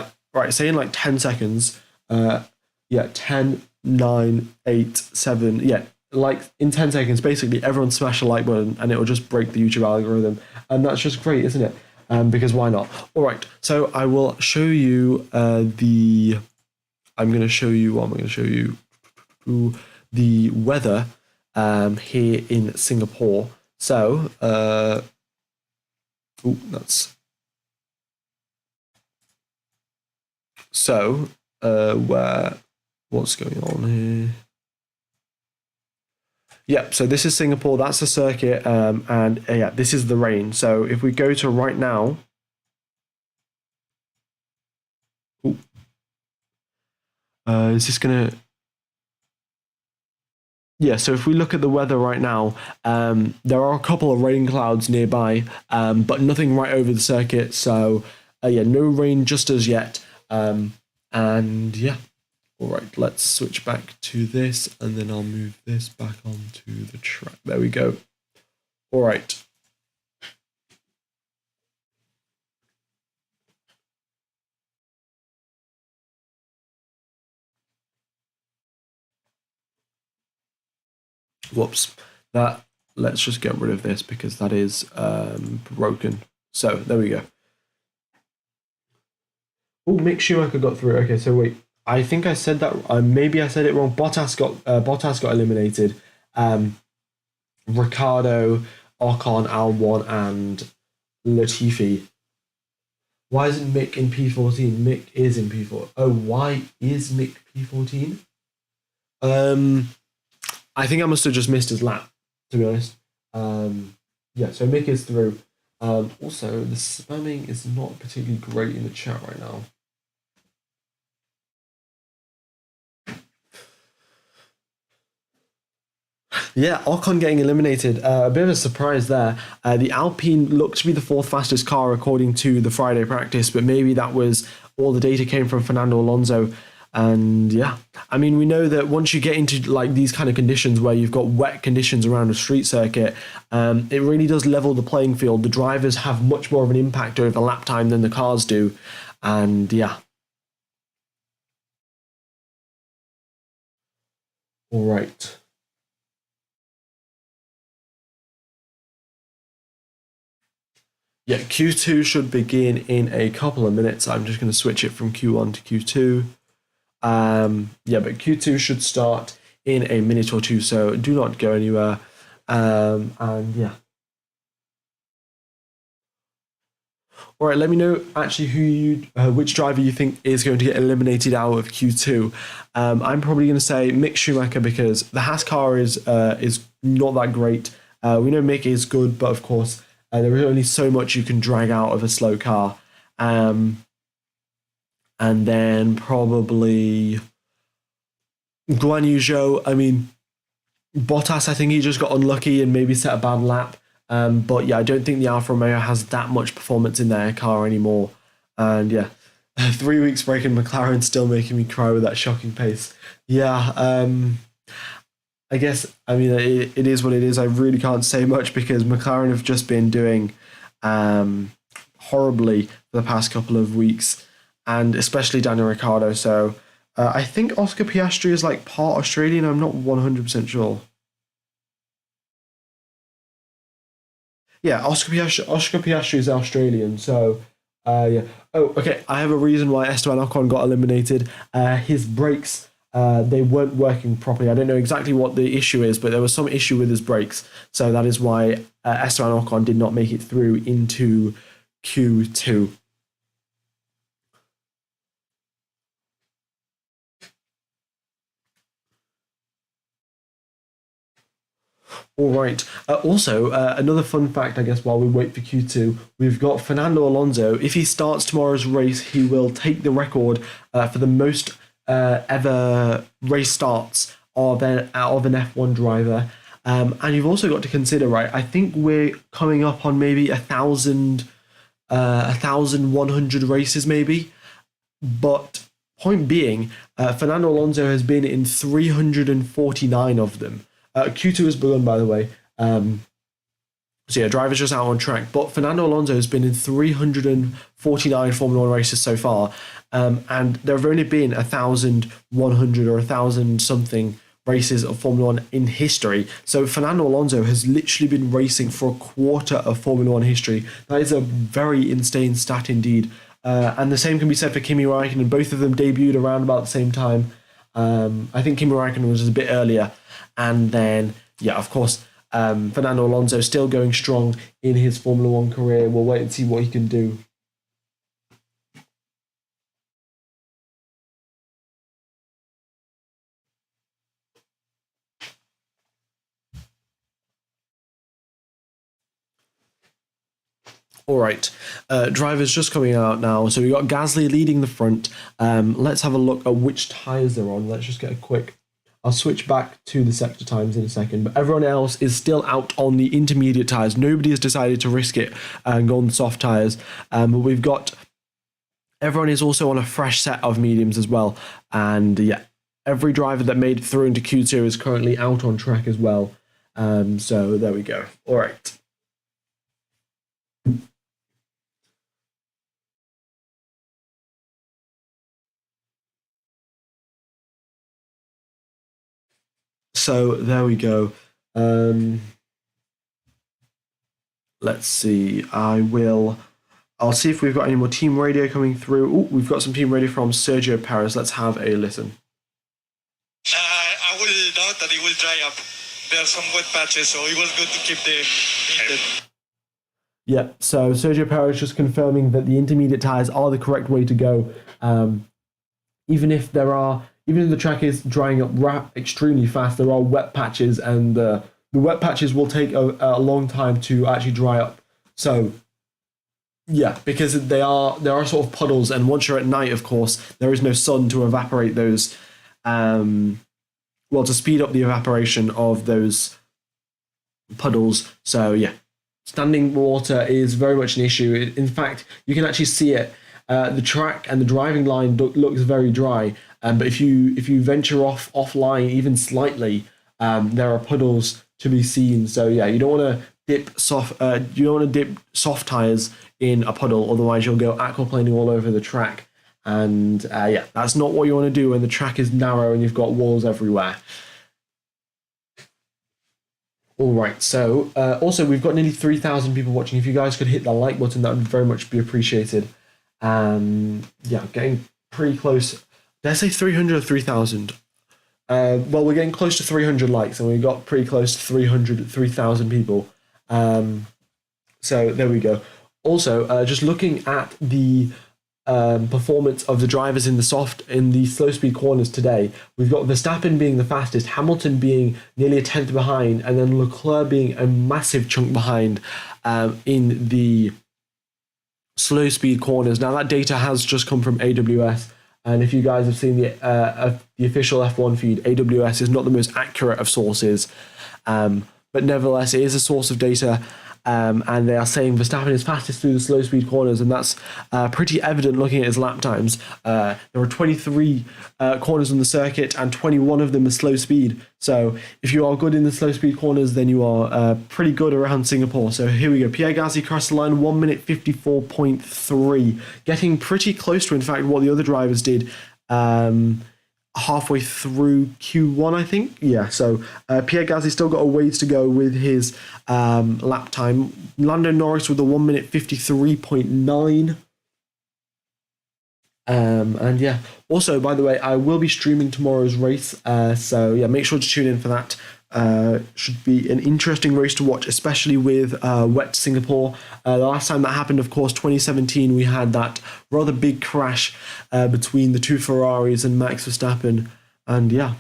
say in like 10 seconds, 10, 9, 8, 7, like in 10 seconds, basically everyone smash a like button and it will just break the YouTube algorithm. And that's just great, isn't it? Because why not? All right, so I will show you I'm going to show you what I'm going to show you the weather here in Singapore. So, what's going on here? Yeah, so this is Singapore, that's the circuit, and yeah, this is the rain. So if we go to right now, is this gonna? Yeah, so if we look at the weather right now, there are a couple of rain clouds nearby, but nothing right over the circuit. So yeah, no rain just as yet, and yeah. All right, let's switch back to this, and then I'll move this back onto the track. There we go. All right. Whoops. Let's just get rid of this because that is broken. So there we go. Oh, Mick Schumacher got through. Okay, so wait. I think I said that. Maybe I said it wrong. Bottas got eliminated. Ricciardo, Ocon, Albon, and Latifi. Why isn't Mick in P14? Mick is in P14. Oh, why is Mick P14? I think I must have just missed his lap, to be honest. Yeah, so Mick is through. Also, the spamming is not particularly great in the chat right now. Yeah, Ocon getting eliminated. A bit of a surprise there. The Alpine looked to be the fourth fastest car according to the Friday practice, but maybe that was all the data came from Fernando Alonso. And yeah, I mean, we know that once you get into like these kind of conditions where you've got wet conditions around a street circuit, it really does level the playing field. The drivers have much more of an impact over lap time than the cars do. And yeah. All right. Yeah, Q2 should begin in a couple of minutes. I'm just going to switch it from Q1 to Q2. Yeah, but Q2 should start in a minute or two, so do not go anywhere. And yeah. All right, let me know actually which driver you think is going to get eliminated out of Q2. I'm probably going to say Mick Schumacher because the Haas car is not that great. We know Mick is good, but of course there is only so much you can drag out of a slow car. And then probably Guan Yu Zhou. I mean, Bottas, I think he just got unlucky and maybe set a bad lap. But yeah, I don't think the Alfa Romeo has that much performance in their car anymore. And yeah, 3 weeks break and McLaren still making me cry with that shocking pace. Yeah, I guess, I mean, it is what it is. I really can't say much because McLaren have just been doing horribly for the past couple of weeks, and especially Daniel Ricciardo. So I think Oscar Piastri is like part Australian. I'm not 100% sure. Yeah, Oscar Piastri is Australian. So yeah. Oh, okay. I have a reason why Esteban Ocon got eliminated. His brakes. They weren't working properly. I don't know exactly what the issue is, but there was some issue with his brakes. So that is why Esteban Ocon did not make it through into Q2. All right. Also, another fun fact, I guess, while we wait for Q2, we've got Fernando Alonso. If he starts tomorrow's race, he will take the record for the most ever race starts of an F1 driver. And you've also got to consider, right, I think we're coming up on maybe 1,100 races maybe. But point being, Fernando Alonso has been in 349 of them. Q2 has begun, by the way. So yeah, drivers just out on track. But Fernando Alonso has been in 349 Formula 1 races so far. And there have only been 1,100 or 1,000 something races of Formula One in history. So Fernando Alonso has literally been racing for a quarter of Formula One history. That is a very insane stat indeed. And the same can be said for Kimi Räikkönen. Both of them debuted around about the same time. I think Kimi Räikkönen was a bit earlier. And then, yeah, of course, Fernando Alonso still going strong in his Formula One career. We'll wait and see what he can do. All right, drivers just coming out now. So we got Gasly leading the front. Let's have a look at which tyres they're on. Let's just get a quick... I'll switch back to the sector times in a second, but everyone else is still out on the intermediate tyres. Nobody has decided to risk it and go on the soft tyres. But we've got... Everyone is also on a fresh set of mediums as well. And yeah, every driver that made it through into Q2 is currently out on track as well. So there we go. All right. So there we go. Let's see. I'll see if we've got any more team radio coming through. Oh, we've got some team radio from Sergio Perez. Let's have a listen. I will note that it will dry up. There are some wet patches, so it was good to keep the heated. Yeah, so Sergio Perez just confirming that the intermediate tyres are the correct way to go. Even if the track is drying up extremely fast, there are wet patches, and the wet patches will take a long time to actually dry up. So, yeah, because there are sort of puddles, and once you're at night, of course, there is no sun to evaporate those, to speed up the evaporation of those puddles. So, yeah, standing water is very much an issue. In fact, you can actually see it. The track and the driving line looks very dry, but if you venture offline even slightly, there are puddles to be seen. So yeah, you don't want to dip soft tires in a puddle, otherwise you'll go aquaplaning all over the track. And yeah, that's not what you want to do when the track is narrow and you've got walls everywhere. All right, so also we've got nearly 3,000 people watching. If you guys could hit the like button, that would very much be appreciated. Yeah, getting pretty close. Did I say 300 or 3,000? Well, we're getting close to 300 likes, and we got pretty close to 3,000 people. So there we go. Also, just looking at the performance of the drivers in the slow speed corners today, we've got Verstappen being the fastest, Hamilton being nearly a tenth behind, and then Leclerc being a massive chunk behind in the slow speed corners. Now that data has just come from AWS, and if you guys have seen the official F1 feed, AWS is not the most accurate of sources, but nevertheless it is a source of data, and they are saying Verstappen is fastest through the slow speed corners, and that's pretty evident looking at his lap times. There are 23 corners on the circuit, and 21 of them are slow speed. So if you are good in the slow speed corners, then you are pretty good around Singapore. So here we go. Pierre Gasly crossed the line 1 minute 54.3, getting pretty close to, in fact, what the other drivers did halfway through Q1, I think. Yeah, so Pierre Gasly still got a ways to go with his lap time. Lando Norris with a 1 minute 53.9. And yeah, also, by the way, I will be streaming tomorrow's race. So yeah, make sure to tune in for that. Should be an interesting race to watch, especially with wet Singapore. The last time that happened, of course, 2017, we had that rather big crash between the two Ferraris and Max Verstappen. And yeah,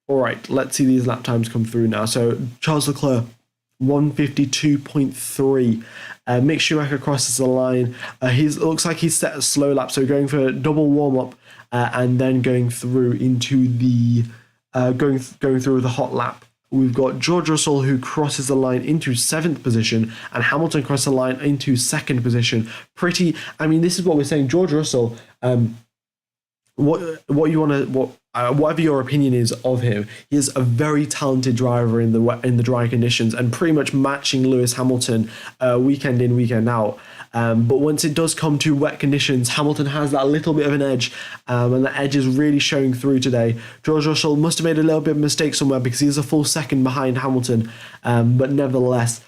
all right, let's see these lap times come through now. So Charles Leclerc, 152.3. Mick Schumacher crosses the line. Looks like he's set a slow lap, so going for a double warm up and then going through into the going through the hot lap. We've got George Russell, who crosses the line into 7th position, and Hamilton crosses the line into 2nd position. This is what we're saying. George Russell, what whatever your opinion is of him, he is a very talented driver in the dry conditions and pretty much matching Lewis Hamilton weekend in, weekend out. But once it does come to wet conditions, Hamilton has that little bit of an edge, and that edge is really showing through today. George Russell must have made a little bit of a mistake somewhere because he's a full second behind Hamilton, but nevertheless,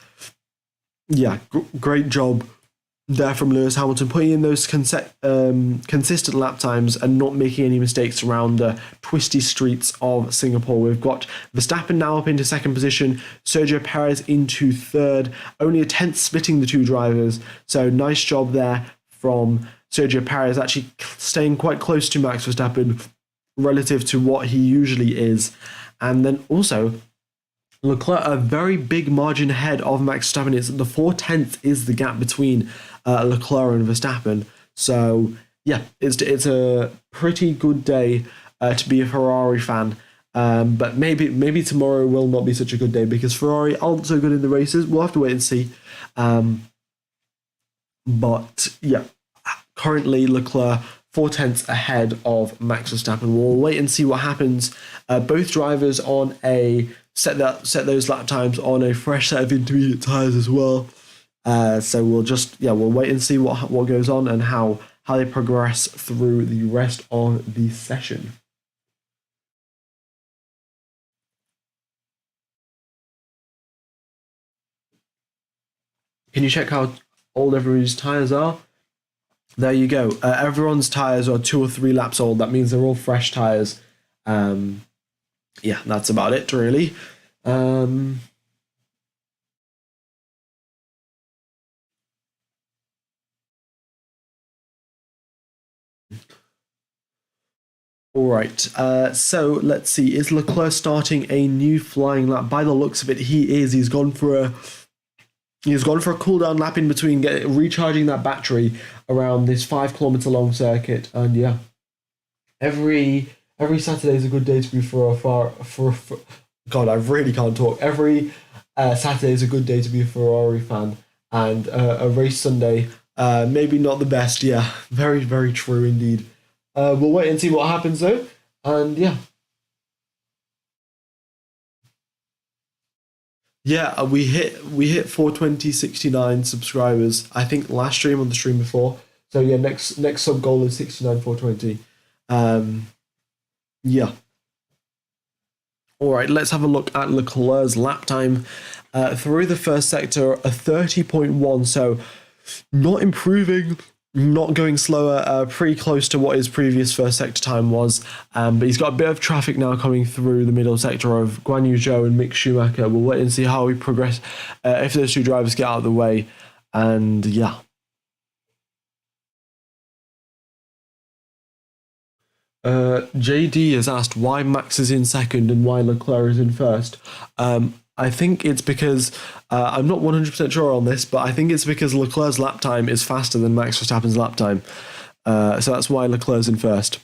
yeah, great job there from Lewis Hamilton, putting in those consistent lap times and not making any mistakes around the twisty streets of Singapore. We've got Verstappen now up into second position, Sergio Perez into third, only a tenth splitting the two drivers, so nice job there from Sergio Perez, actually staying quite close to Max Verstappen relative to what he usually is. And then also Leclerc, a very big margin ahead of Max Verstappen. It's the 4/10 is the gap between Leclerc and Verstappen. So yeah, it's a pretty good day to be a Ferrari fan. But maybe tomorrow will not be such a good day because Ferrari aren't so good in the races. We'll have to wait and see. But yeah, currently Leclerc 4/10 ahead of Max Verstappen. We'll wait and see what happens. Both drivers on a set those lap times on a fresh set of intermediate tyres as well. So we'll wait and see what goes on and how they progress through the rest of the session. Can you check how old everybody's tyres are? There you go. Everyone's tyres are 2 or 3 laps old. That means they're all fresh tyres. Yeah, that's about it, really. All right, so let's see. Is Leclerc starting a new flying lap? By the looks of it, he is. He's gone for a cool down lap in between, recharging that battery around this 5-kilometer long circuit. And yeah, every Saturday is a good day to be for God, I really can't talk. Every Saturday is a good day to be a Ferrari fan, and a race Sunday, maybe not the best. Yeah, very, very true indeed. We'll wait and see what happens though, and yeah. Yeah, we hit 420.69 subscribers. I think last stream on the stream before. So yeah, next sub goal is 69.420. Yeah. All right, let's have a look at Leclerc's lap time through the first sector, a 30.1. So not improving, not going slower, pretty close to what his previous first sector time was. But he's got a bit of traffic now coming through the middle sector of Guan Yu Zhou and Mick Schumacher. We'll wait and see how we progress if those two drivers get out of the way. And yeah. JD has asked why Max is in second and why Leclerc is in first. I think it's because, I'm not 100% sure on this, but I think it's because Leclerc's lap time is faster than Max Verstappen's lap time. So that's why Leclerc's in first.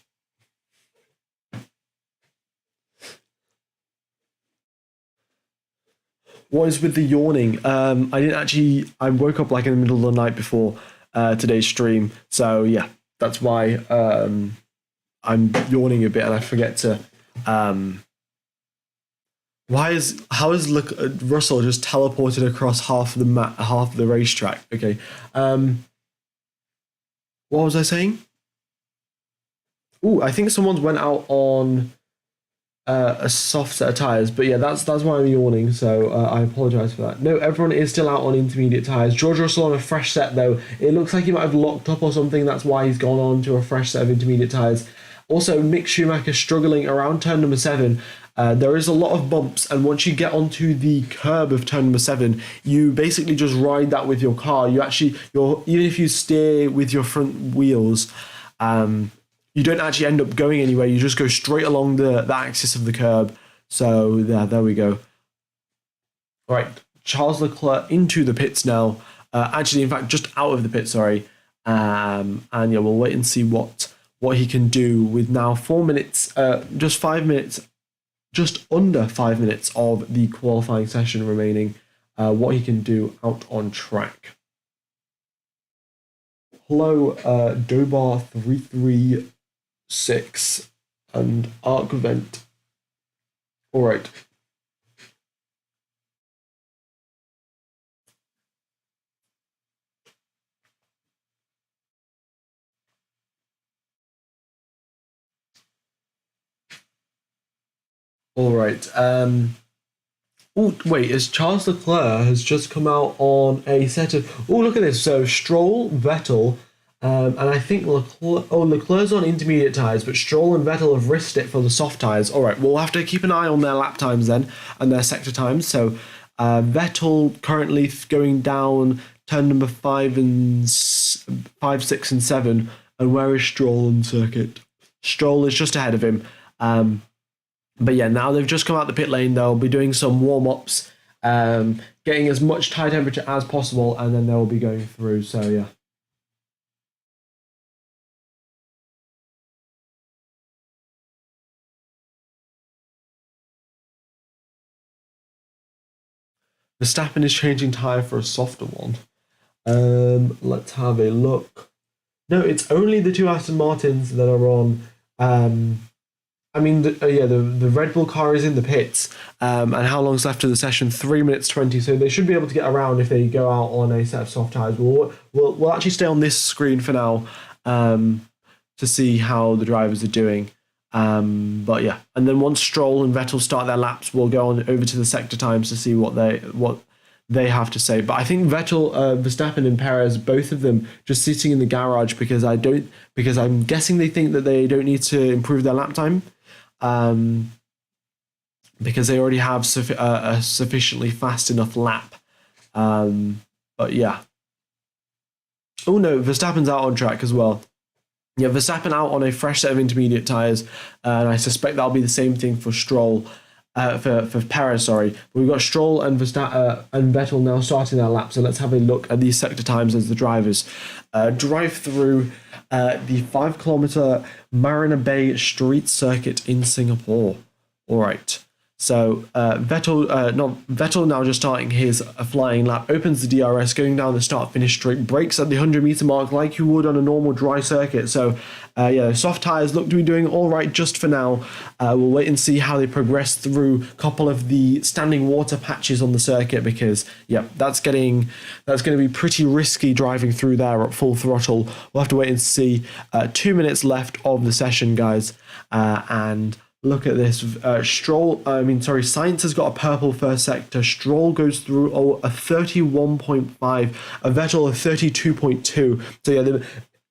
What is with the yawning? I woke up like in the middle of the night before today's stream. So yeah, that's why I'm yawning a bit and I forget to... How is Russell just teleported across half of the racetrack? Okay. What was I saying? I think someone's went out on a soft set of tyres, but yeah, that's why I'm yawning, so I apologise for that. No, everyone is still out on intermediate tyres. George Russell on a fresh set though. It looks like he might have locked up or something, that's why he's gone on to a fresh set of intermediate tyres. Also, Mick Schumacher struggling around turn number 7. There is a lot of bumps, and once you get onto the curb of turn number 7, you basically just ride that with your car. Even if you steer with your front wheels, you don't actually end up going anywhere. You just go straight along the axis of the curb. So there we go. All right, Charles Leclerc into the pits now. In fact, just out of the pit. Sorry. And yeah, we'll wait and see what he can do with now 4 minutes, just 5 minutes. Just under 5 minutes of the qualifying session remaining, what he can do out on track. Hello, Dobar336. and arc vent. All right. All right. Oh, wait, as Charles Leclerc has just come out on a set of... Oh, look at this. So Stroll, Vettel, and I think Leclerc's on intermediate tyres, but Stroll and Vettel have risked it for the soft tyres. All right, we'll have to keep an eye on their lap times then, and their sector times. So Vettel currently going down turn number 5, 6, and 7. And where is Stroll on circuit? Stroll is just ahead of him. But yeah, now they've just come out the pit lane. They'll be doing some warm-ups, getting as much tyre temperature as possible, and then they'll be going through. So yeah. Verstappen is changing tyre for a softer one. Let's have a look. No, it's only the 2 Aston Martins that are on. I mean, the Red Bull car is in the pits, and how long's left of the session? 3 minutes 20. So they should be able to get around if they go out on a set of soft tyres. We'll actually stay on this screen for now to see how the drivers are doing. But yeah, and then once Stroll and Vettel start their laps, we'll go on over to the sector times to see what they have to say. But I think Vettel, Verstappen, and Perez, both of them just sitting in the garage because I'm guessing they think that they don't need to improve their lap time. Because they already have a sufficiently fast enough lap. But yeah. Oh no, Verstappen's out on track as well. Yeah, Verstappen out on a fresh set of intermediate tyres, and I suspect that'll be the same thing for Stroll, for Perez, sorry. But we've got Stroll and Vettel now starting their lap, so let's have a look at these sector times as the drivers drive through the 5-kilometre Marina Bay Street Circuit in Singapore. All right. So Vettel now just starting his flying lap, opens the DRS, going down the start-finish straight, brakes at the 100-metre mark like you would on a normal dry circuit. So yeah, soft tyres look to be doing all right just for now. We'll wait and see how they progress through a couple of the standing water patches on the circuit because, yeah, that's going to be pretty risky driving through there at full throttle. We'll have to wait and see. 2 minutes left of the session, guys, and... Look at this. Sainz has got a purple first sector. Stroll goes through a 31.5, a Vettel a 32.2. So yeah,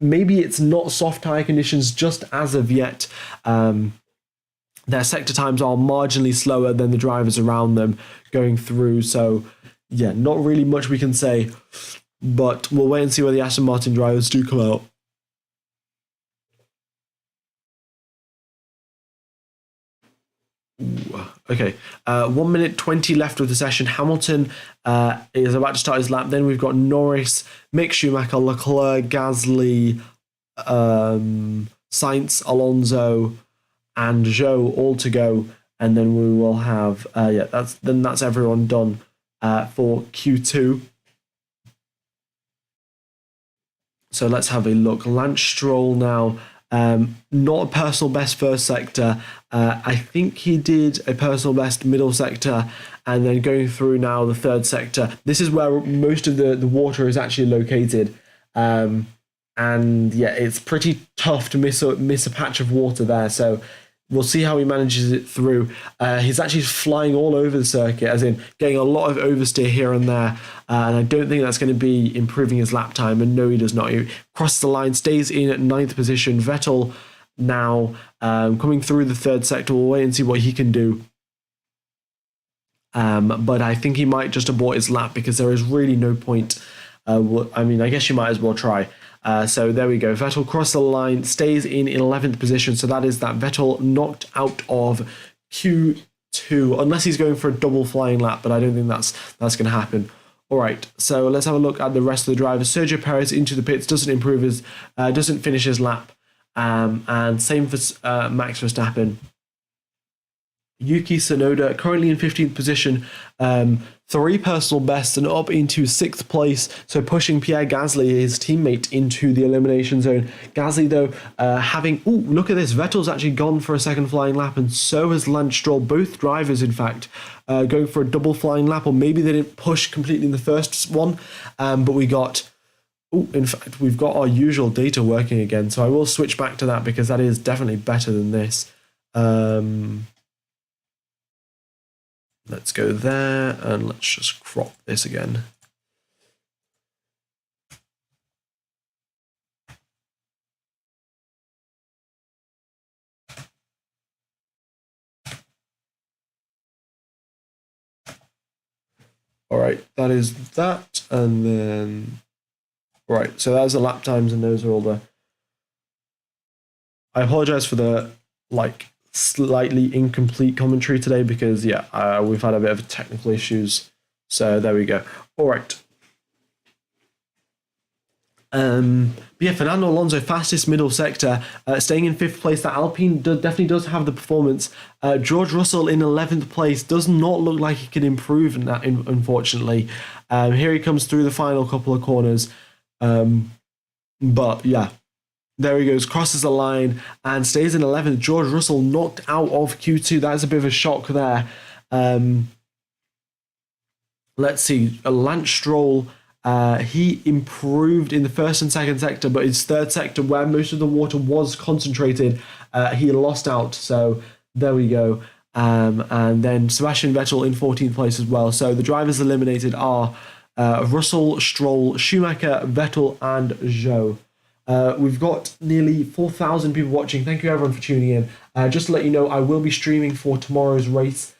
maybe it's not soft tyre conditions just as of yet. Their sector times are marginally slower than the drivers around them going through. So yeah, not really much we can say. But we'll wait and see where the Aston Martin drivers do come out. Okay, 1 minute 20 left of the session. Hamilton is about to start his lap. Then we've got Norris, Mick Schumacher, Leclerc, Gasly, Sainz, Alonso, and Zhou all to go. And then we will have that's everyone done for Q2. So let's have a look. Lance Stroll now. Not a personal best first sector. I think he did a personal best middle sector and then going through now the third sector. This is where most of the water is actually located. And yeah, it's pretty tough to miss a patch of water there. So we'll see how he manages it through. He's actually flying all over the circuit, as in getting a lot of oversteer here and there. And I don't think that's going to be improving his lap time. And no, he does not. He crosses the line, stays in at 9th position. Vettel now coming through the third sector. We'll wait and see what he can do. But I think he might just abort his lap because there is really no point. I mean, I guess you might as well try. So there we go. Vettel crossed the line, stays in 11th position. So that is that Vettel knocked out of Q2, unless he's going for a double flying lap. But I don't think that's going to happen. All right. So let's have a look at the rest of the drivers. Sergio Perez into the pits, doesn't finish his lap, and same for Max Verstappen. Yuki Tsunoda currently in 15th position, 3 personal bests and up into 6th place, so pushing Pierre Gasly, his teammate, into the elimination zone. Gasly, though, having... Ooh, look at this. Vettel's actually gone for a second flying lap, and so has Lance Stroll. Both drivers, in fact, going for a double flying lap, or maybe they didn't push completely in the first one, but we got... Ooh, in fact, we've got our usual data working again, so I will switch back to that because that is definitely better than this. Let's go there, and let's just crop this again. All right, that is that, and then... Right, so that's the lap times, and those are all the... I apologize for the, slightly incomplete commentary today because, we've had a bit of technical issues. So there we go. All right. Fernando Alonso, fastest middle sector, staying in 5th place. That Alpine definitely does have the performance. George Russell in 11th place does not look like he can improve in that, unfortunately. Here he comes through the final couple of corners. But yeah, there he goes, crosses the line and stays in 11th. George Russell knocked out of Q2. That's a bit of a shock there. Let's see, Lance Stroll, he improved in the first and second sector, but his third sector, where most of the water was concentrated, he lost out. So there we go. And then Sebastian Vettel in 14th place as well. So the drivers eliminated are Russell, Stroll, Schumacher, Vettel, and Zhou. We've got nearly 4,000 people watching. Thank you everyone for tuning in. Just to let you know, I will be streaming for tomorrow's race,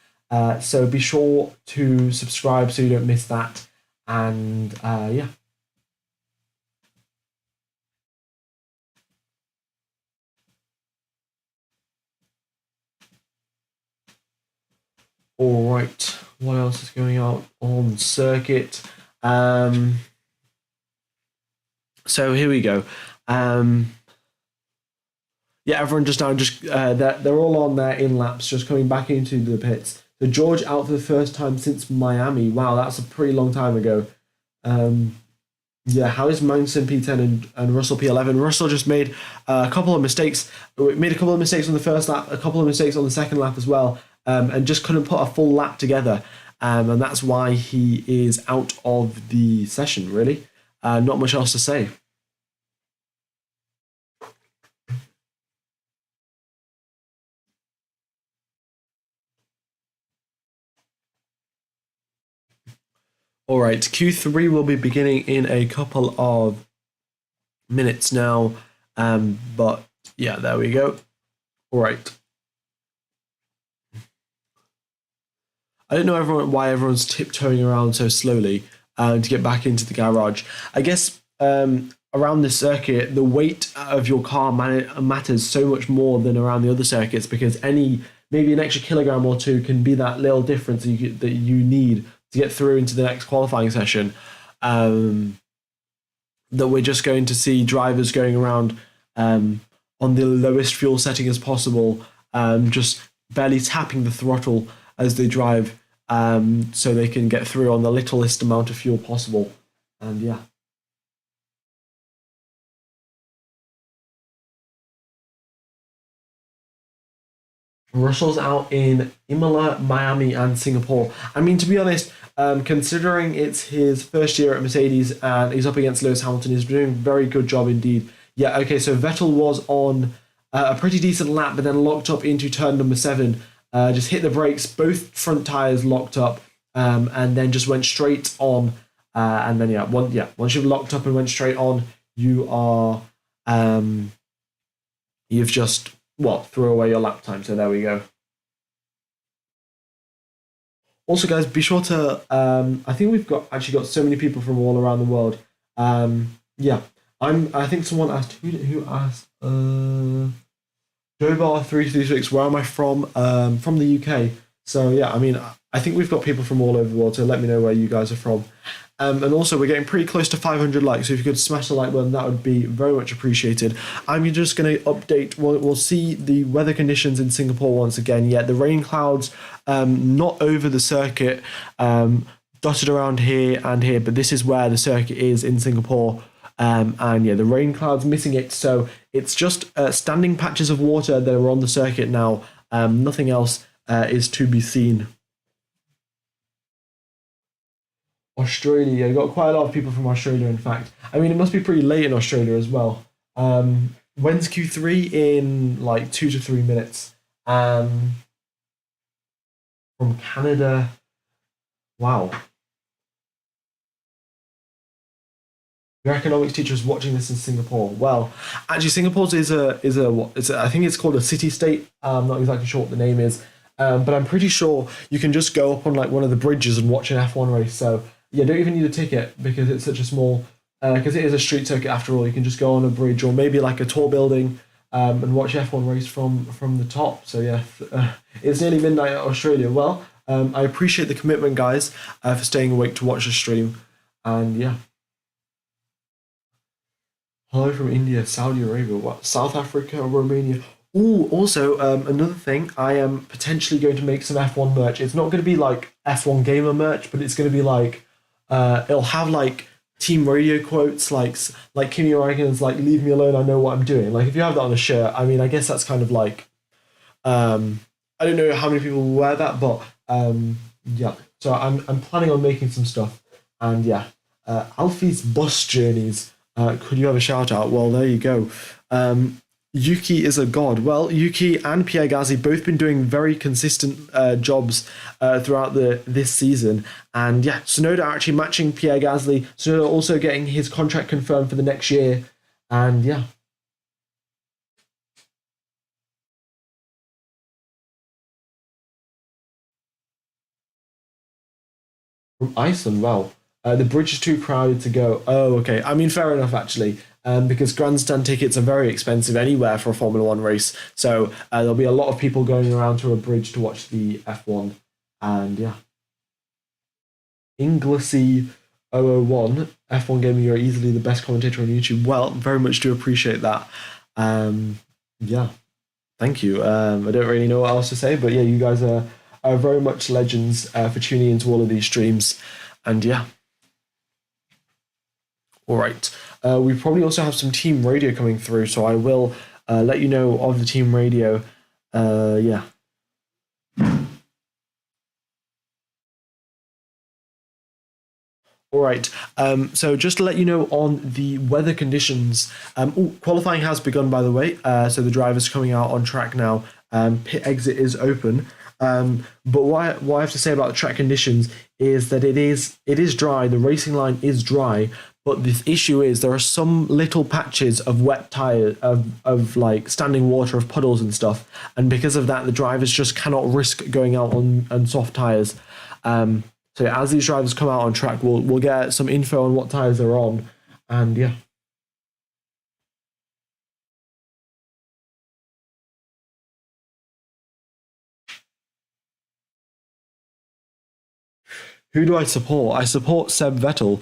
so be sure to subscribe so you don't miss that. And yeah. All right, what else is going on circuit? So here we go. Everyone just now, they're all on their in laps, just coming back into the pits. So George out for the first time since Miami. Wow, that's a pretty long time ago. How is Magnussen P10 and Russell P11? Russell just made a couple of mistakes. Made a couple of mistakes on the first lap, a couple of mistakes on the second lap as well, and just couldn't put a full lap together. And that's why he is out of the session, really. Not much else to say. All right, Q3 will be beginning in a couple of minutes now. But yeah, there we go. All right. I don't know why everyone's tiptoeing around so slowly to get back into the garage. I guess around this circuit, the weight of your car matters so much more than around the other circuits, because maybe an extra kilogram or two can be that little difference that you need to get through into the next qualifying session. That we're just going to see drivers going around on the lowest fuel setting as possible, just barely tapping the throttle as they drive, so they can get through on the littlest amount of fuel possible. And yeah. Russell's out in Imola, Miami, and Singapore. I mean, to be honest, considering it's his first year at Mercedes and he's up against Lewis Hamilton, he's doing a very good job indeed. Yeah, okay, so Vettel was on a pretty decent lap, but then locked up into turn number 7. Just hit the brakes, both front tyres locked up, and then just went straight on. And then, once you've locked up and went straight on, you are, you've just... threw away your lap time. So there we go. Also, guys, be sure to. I think we've got so many people from all around the world. I think someone asked who asked. Jobar336. Where am I from? From the UK. So yeah, I mean, I think we've got people from all over the world. So let me know where you guys are from. And also, we're getting pretty close to 500 likes, so if you could smash the like button, that would be very much appreciated. I'm just going to update, we'll see the weather conditions in Singapore once again. Yeah, the rain clouds not over the circuit, dotted around here and here, but this is where the circuit is in Singapore. And yeah, the rain cloud's missing it, so it's just standing patches of water that are on the circuit now. Nothing else is to be seen. Australia, you've got quite a lot of people from Australia, in fact. I mean, it must be pretty late in Australia as well. When's Q3? In like 2 to 3 minutes. From Canada. Wow. Your economics teacher is watching this in Singapore. Well, actually, Singapore's is a I think it's called a city state. I'm not exactly sure what the name is, but I'm pretty sure you can just go up on like one of the bridges and watch an F1 race. So yeah, don't even need a ticket because it's such a small. Because it is a street circuit after all. You can just go on a bridge or maybe like a tall building and watch F1 race from the top. So yeah, it's nearly midnight in Australia. Well, I appreciate the commitment, guys, for staying awake to watch the stream, and yeah. Hello from India, Saudi Arabia, what? South Africa, Romania. Ooh, also, another thing, I am potentially going to make some F1 merch. It's not going to be like F1 gamer merch, but it's going to be like, it'll have like team radio quotes, like Kimi Räikkönen's like, leave me alone, I know what I'm doing. Like, if you have that on a shirt, I mean, I guess that's kind of like, I don't know how many people will wear that, but yeah. So I'm planning on making some stuff, and yeah. Alfie's Bus Journeys. Could you have a shout out? Well, there you go. Yuki is a god. Well, Yuki and Pierre Gasly both been doing very consistent jobs throughout this season. And yeah, Tsunoda actually matching Pierre Gasly. Tsunoda also getting his contract confirmed for the next year. And yeah. From Iceland, wow. The bridge is too crowded to go. Oh, okay. I mean, fair enough, actually, because grandstand tickets are very expensive anywhere for a Formula One race. So there'll be a lot of people going around to a bridge to watch the F1. And yeah. Inglesy 001, F1 Gaming, you're easily the best commentator on YouTube. Well, very much do appreciate that. Yeah. Thank you. I don't really know what else to say, but yeah, you guys are very much legends for tuning into all of these streams. And yeah. All right. We probably also have some team radio coming through, so I will let you know of the team radio. Yeah. All right. So just to let you know on the weather conditions, qualifying has begun, by the way. So the drivers coming out on track now. Pit exit is open. But what I have to say about the track conditions is that it is dry. The racing line is dry. But the issue is there are some little patches of wet tire of like standing water, of puddles and stuff, and because of that, the drivers just cannot risk going out on soft tires. So as these drivers come out on track, we'll get some info on what tires they're on, and yeah. Who do I support? I support Seb Vettel.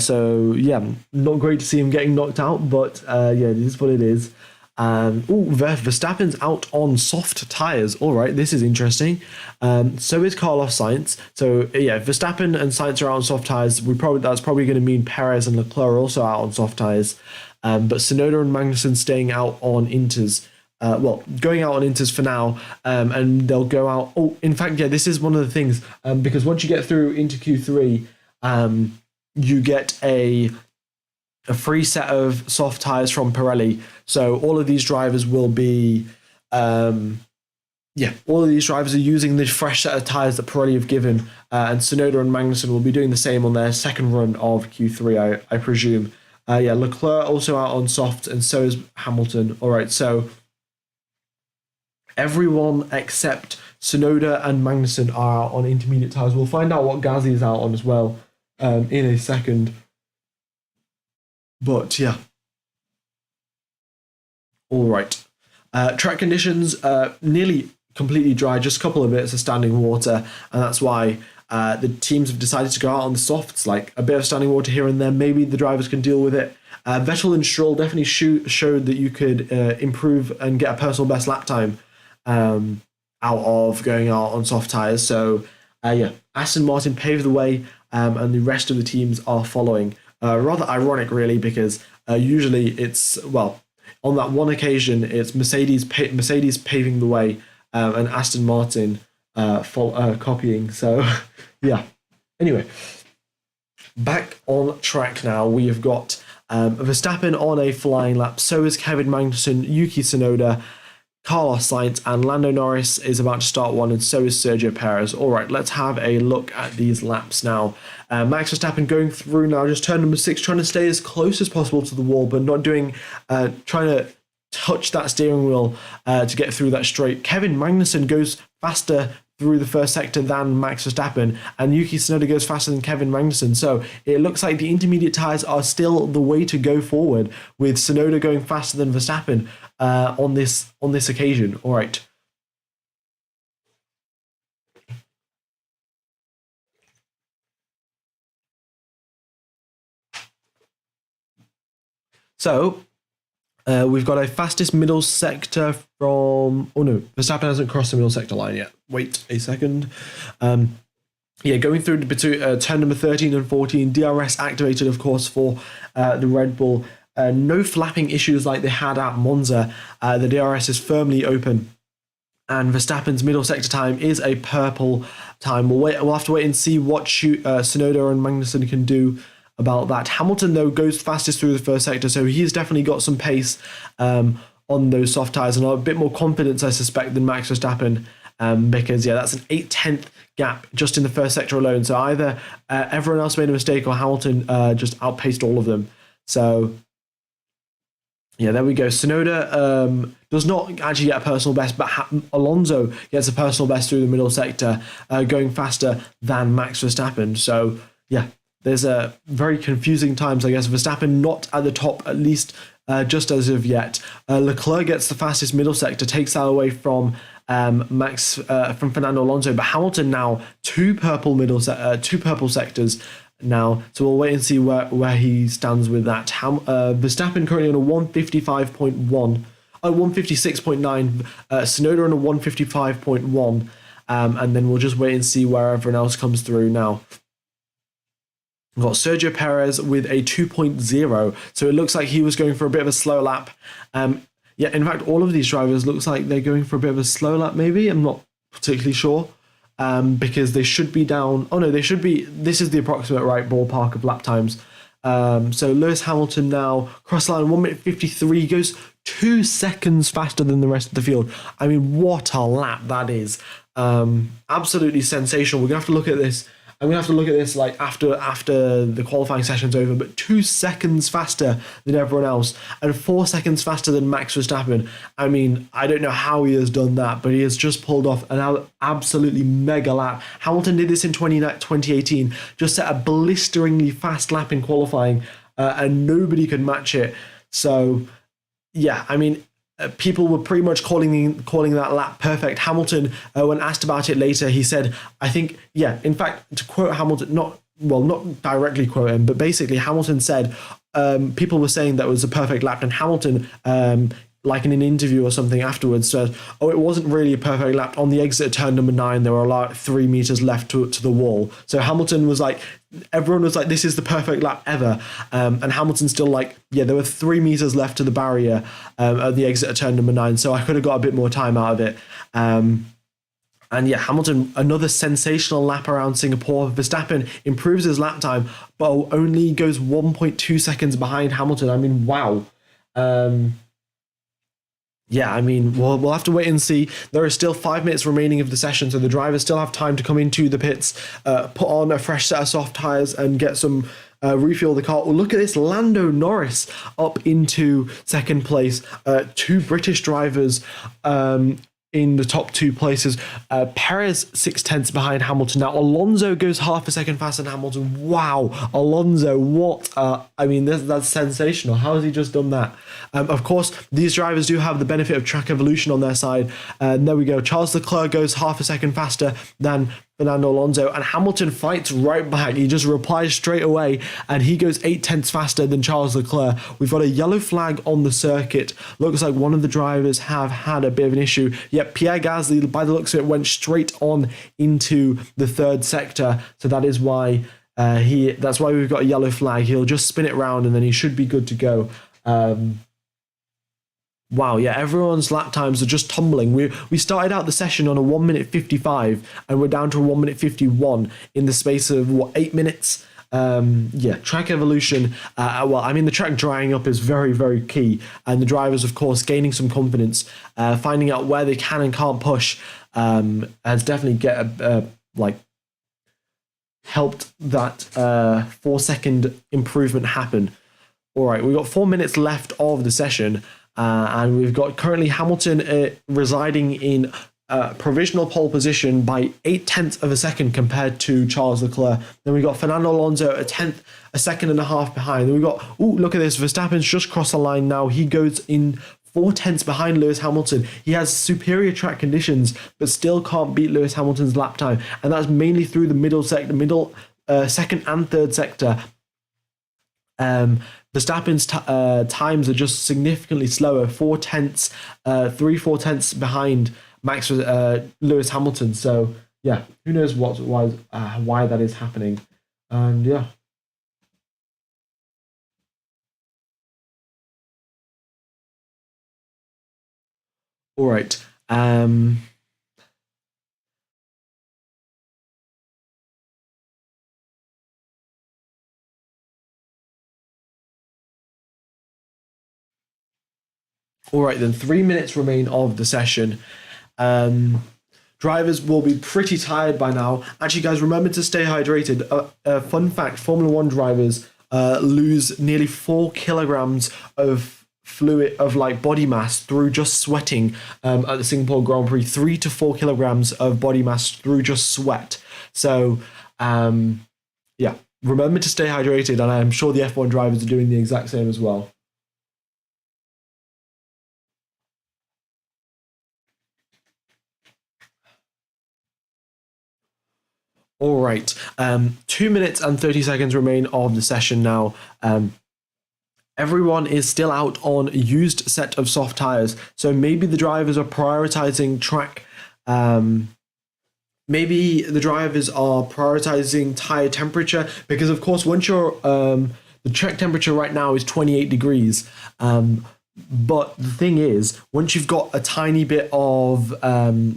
So yeah, not great to see him getting knocked out, but yeah, it is what it is. Verstappen's out on soft tires. All right, this is interesting. So is Carlos Sainz. So yeah, Verstappen and Sainz are out on soft tires. That's probably going to mean Perez and Leclerc are also out on soft tires. But Tsunoda and Magnussen staying out on inters. Going out on inters for now, and they'll go out. Oh, in fact, yeah, this is one of the things, because once you get through into Q3, you get a free set of soft tires from Pirelli. So all of these drivers will be, all of these drivers are using the fresh set of tires that Pirelli have given, and Tsunoda and Magnussen will be doing the same on their second run of Q3, I presume. Leclerc also out on soft, and so is Hamilton. All right, so everyone except Tsunoda and Magnussen are out on intermediate tyres. We'll find out what Gasly is out on as well in a second. But yeah. All right. Track conditions nearly completely dry, just a couple of bits of standing water, and that's why the teams have decided to go out on the softs, like a bit of standing water here and there. Maybe the drivers can deal with it. Vettel and Stroll definitely showed that you could improve and get a personal best lap time out of going out on soft tyres. So yeah, Aston Martin paved the way and the rest of the teams are following. Rather ironic, really, because usually it's, well, on that one occasion, it's Mercedes paving the way and Aston Martin copying. So, yeah. Anyway, back on track now. We have got Verstappen on a flying lap. So is Kevin Magnussen, Yuki Tsunoda, Carlos Sainz, and Lando Norris is about to start one, and so is Sergio Perez. All right, let's have a look at these laps now. Max Verstappen going through now, just turn number 6, trying to stay as close as possible to the wall, but not doing, trying to touch that steering wheel to get through that straight. Kevin Magnussen goes faster through the first sector than Max Verstappen, and Yuki Tsunoda goes faster than Kevin Magnussen. So it looks like the intermediate tyres are still the way to go forward, with Tsunoda going faster than Verstappen on this occasion. All right. So we've got a fastest middle sector from... Oh no, Verstappen hasn't crossed the middle sector line yet. Wait a second. Yeah, going through between turn number 13 and 14, DRS activated, of course, for the Red Bull. No flapping issues like they had at Monza. The DRS is firmly open. And Verstappen's middle sector time is a purple time. We'll have to wait and see what Tsunoda and Magnussen can do about that. Hamilton, though, goes fastest through the first sector, so he's definitely got some pace on those soft tyres and a bit more confidence, I suspect, than Max Verstappen, because, yeah, that's an 8/10 gap just in the first sector alone. So either everyone else made a mistake or Hamilton just outpaced all of them. So, yeah, there we go. Tsunoda does not actually get a personal best, but Alonso gets a personal best through the middle sector, going faster than Max Verstappen. So, yeah, there's a very confusing times, I guess. Verstappen not at the top, at least just as of yet. Leclerc gets the fastest middle sector, takes that away from from Fernando Alonso. But Hamilton now two purple sectors now. So we'll wait and see where he stands with that. Verstappen currently on a 155.1. 156.9. Tsunoda on a 155.1. And then we'll just wait and see where everyone else comes through now. We've got Sergio Perez with a 2.0, so it looks like he was going for a bit of a slow lap. Yeah, in fact, all of these drivers looks like they're going for a bit of a slow lap, maybe. I'm not particularly sure, because they should be down. Oh, no, they should be. This is the approximate right ballpark of lap times. So Lewis Hamilton now, cross line, 1 minute 53, goes 2 seconds faster than the rest of the field. I mean, what a lap that is. Absolutely sensational. We're going to have to look at this. I'm going to have to look at this like after the qualifying session's over, but 2 seconds faster than everyone else and 4 seconds faster than Max Verstappen. I mean, I don't know how he has done that, but he has just pulled off an absolutely mega lap. Hamilton did this in 2018, just set a blisteringly fast lap in qualifying, and nobody could match it. So, yeah, I mean, people were pretty much calling that lap perfect. Hamilton, when asked about it later, he said, I think, yeah, in fact, to quote Hamilton, not directly quote him, but basically Hamilton said, people were saying that it was a perfect lap, and Hamilton, like in an interview or something afterwards, said, oh, it wasn't really a perfect lap. On the exit of turn number 9, there were like 3 meters left to the wall. So Hamilton was like, everyone was like, this is the perfect lap ever. And Hamilton's still like, yeah, there were 3 meters left to the barrier at the exit of turn number 9. So I could have got a bit more time out of it. And yeah, Hamilton, another sensational lap around Singapore. Verstappen improves his lap time, but only goes 1.2 seconds behind Hamilton. I mean, wow. Yeah, I mean, we'll have to wait and see. There are still 5 minutes remaining of the session, so the drivers still have time to come into the pits, put on a fresh set of soft tyres and get some refuel the car. Well, look at this, Lando Norris up into second place. 2 British drivers in the top 2 places. Perez 6/10 behind Hamilton. Now, Alonso goes half a second faster than Hamilton. Wow, Alonso, what? I mean, that's sensational. How has he just done that? Of course, these drivers do have the benefit of track evolution on their side. And there we go. Charles Leclerc goes half a second faster than Fernando Alonso, and Hamilton fights right back. He just replies straight away, and he goes 8/10 faster than Charles Leclerc. We've got a yellow flag on the circuit. Looks like one of the drivers have had a bit of an issue. Yep, Pierre Gasly, by the looks of it, went straight on into the third sector, so that is why That's why we've got a yellow flag. He'll just spin it around and then he should be good to go. Wow, yeah, everyone's lap times are just tumbling. We started out the session on a 1 minute 55 and we're down to a 1 minute 51 in the space of, 8 minutes? Track evolution. The track drying up is very, very key. And the drivers, of course, gaining some confidence, finding out where they can and can't push, has definitely helped that 4-second improvement happen. All right, we've got 4 minutes left of the session. And we've got currently Hamilton residing in provisional pole position by 0.8 of a second compared to Charles Leclerc. Then we've got Fernando Alonso a second and a half behind. Then we've got, look at this, Verstappen's just crossed the line now. He goes in 0.4 behind Lewis Hamilton. He has superior track conditions, but still can't beat Lewis Hamilton's lap time. And that's mainly through the middle second and third sector. Verstappen's times are just significantly slower, 3/4 behind Lewis Hamilton. So yeah, who knows why that is happening? And yeah. All right. All right, then 3 minutes remain of the session. Drivers will be pretty tired by now. Actually, guys, remember to stay hydrated. Fun fact, Formula One drivers lose nearly 4 kilograms of fluid, of body mass through just sweating at the Singapore Grand Prix. 3 to 4 kilograms of body mass through just sweat. So, remember to stay hydrated, and I'm sure the F1 drivers are doing the exact same as well. All right, 2 minutes and 30 seconds remain of the session now. Everyone is still out on a used set of soft tires, so maybe the drivers are prioritizing track. Maybe the drivers are prioritizing tire temperature, because of course once you're the track temperature right now is 28 degrees. But the thing is, once you've got a tiny bit of,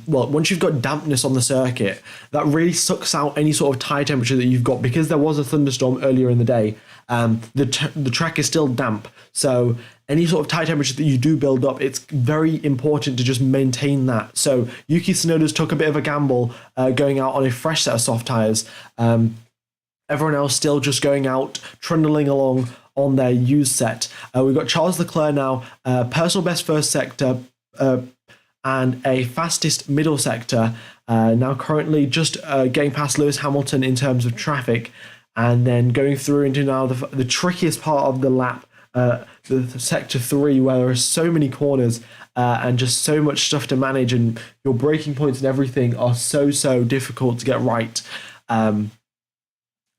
once you've got dampness on the circuit, that really sucks out any sort of tire temperature that you've got, because there was a thunderstorm earlier in the day. The track is still damp, so any sort of tire temperature that you do build up, it's very important to just maintain that. So Yuki Tsunoda's took a bit of a gamble going out on a fresh set of soft tires. Everyone else still just going out, trundling along on their used set. We've got Charles Leclerc now, personal best first sector, and a fastest middle sector. Now currently just getting past Lewis Hamilton in terms of traffic, and then going through into now the trickiest part of the lap, the sector 3, where there are so many corners and just so much stuff to manage, and your braking points and everything are so difficult to get right.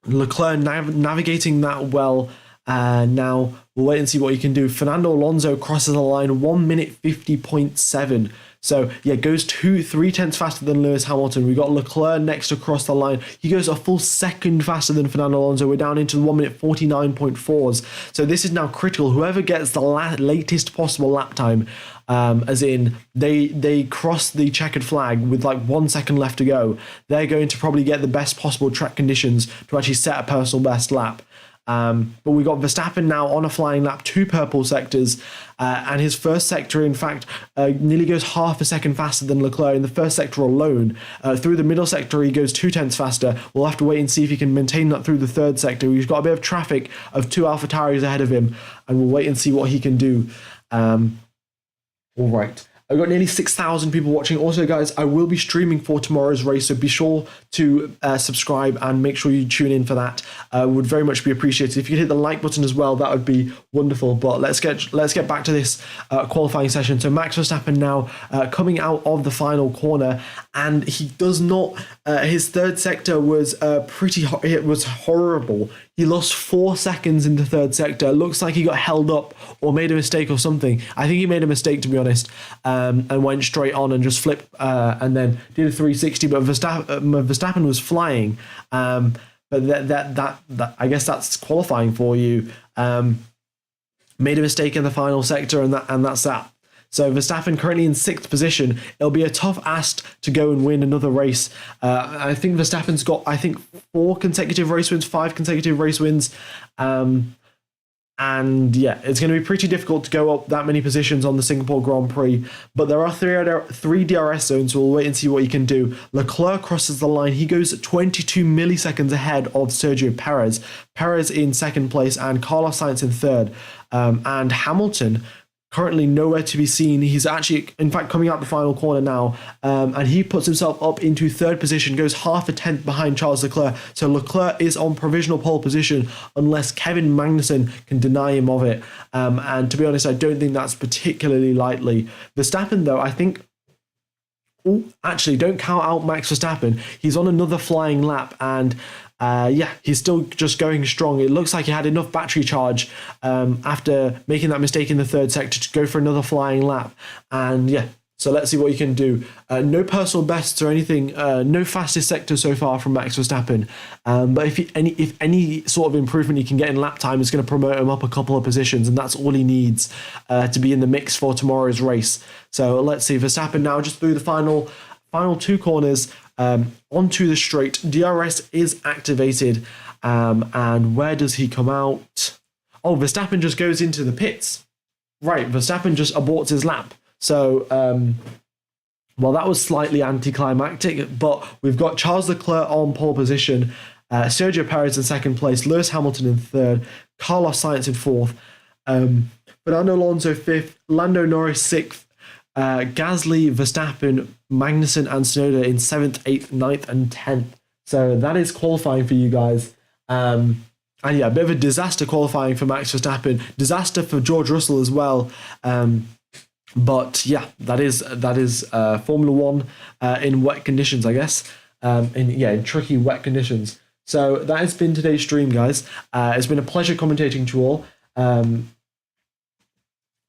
Leclerc navigating that well. Now we'll wait and see what he can do. Fernando Alonso crosses the line 1 minute 50.7. So yeah, goes 3 tenths faster than Lewis Hamilton. We've got Leclerc next across the line. He goes a full second faster than Fernando Alonso. We're down into the 1 minute 49.4s. So this is now critical. Whoever gets the latest possible lap time, as in they cross the checkered flag with 1 second left to go, they're going to probably get the best possible track conditions to actually set a personal best lap. But we got Verstappen now on a flying lap, 2 purple sectors, and his first sector, in fact, nearly goes half a second faster than Leclerc in the first sector alone. Through the middle sector, he goes 2 tenths faster. We'll have to wait and see if he can maintain that through the third sector. He's got a bit of traffic of 2 AlphaTauris ahead of him, and we'll wait and see what he can do. All right. I've got nearly 6,000 people watching. Also, guys, I will be streaming for tomorrow's race, so be sure to subscribe and make sure you tune in for that. Would very much be appreciated. If you could hit the like button as well, that would be wonderful. But let's get back to this qualifying session. So Max Verstappen now coming out of the final corner, and he does not. His third sector was it was horrible. He lost 4 seconds in the third sector. It looks like he got held up or made a mistake or something. I think he made a mistake, to be honest, and went straight on and just flipped and then did a 360. But Verstappen was flying. but that I guess that's qualifying for you. Made a mistake in the final sector, and that's that. So Verstappen currently in 6th position. It'll be a tough ask to go and win another race. I think Verstappen's got 5 consecutive race wins. And yeah, it's going to be pretty difficult to go up that many positions on the Singapore Grand Prix. But there are three DRS zones, so we'll wait and see what he can do. Leclerc crosses the line. He goes 22 milliseconds ahead of Sergio Perez. Perez in 2nd place and Carlos Sainz in 3rd. And Hamilton currently nowhere to be seen. He's actually, in fact, coming out the final corner now, and he puts himself up into 3rd position, goes half a tenth behind Charles Leclerc. So Leclerc is on provisional pole position unless Kevin Magnussen can deny him of it. And to be honest, I don't think that's particularly likely. Verstappen, though, I think... actually, don't count out Max Verstappen. He's on another flying lap, and he's still just going strong. It looks like he had enough battery charge after making that mistake in the 3rd sector to go for another flying lap. And yeah, so let's see what he can do. No personal bests or anything. No fastest sector so far from Max Verstappen. But if any sort of improvement he can get in lap time is going to promote him up a couple of positions, and that's all he needs to be in the mix for tomorrow's race. So let's see. Verstappen now just through the final 2 corners. Onto the straight. DRS is activated, and where does he come out? Oh, Verstappen just goes into the pits. Right, Verstappen just aborts his lap. So, well, that was slightly anticlimactic, but we've got Charles Leclerc on pole position, Sergio Perez in 2nd place, Lewis Hamilton in 3rd, Carlos Sainz in 4th, Fernando Alonso 5th, Lando Norris 6th, Gasly, Verstappen, Magnussen and Tsunoda in 7th, 8th, 9th and 10th. So that is qualifying for you guys. And yeah, a bit of a disaster qualifying for Max Verstappen. Disaster for George Russell as well. But yeah, that is Formula One in wet conditions, I guess. In tricky wet conditions. So that has been today's stream, guys. It's been a pleasure commentating to all.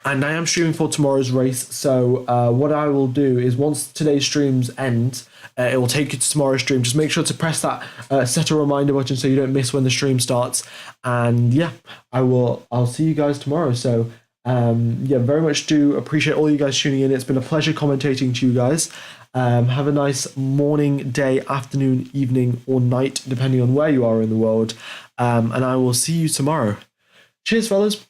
And I am streaming for tomorrow's race, so what I will do is once today's streams end, it will take you to tomorrow's stream. Just make sure to press that set a reminder button so you don't miss when the stream starts. And yeah, I'll see you guys tomorrow. So very much do appreciate all you guys tuning in. It's been a pleasure commentating to you guys. Have a nice morning, day, afternoon, evening, or night, depending on where you are in the world. And I will see you tomorrow. Cheers, fellas.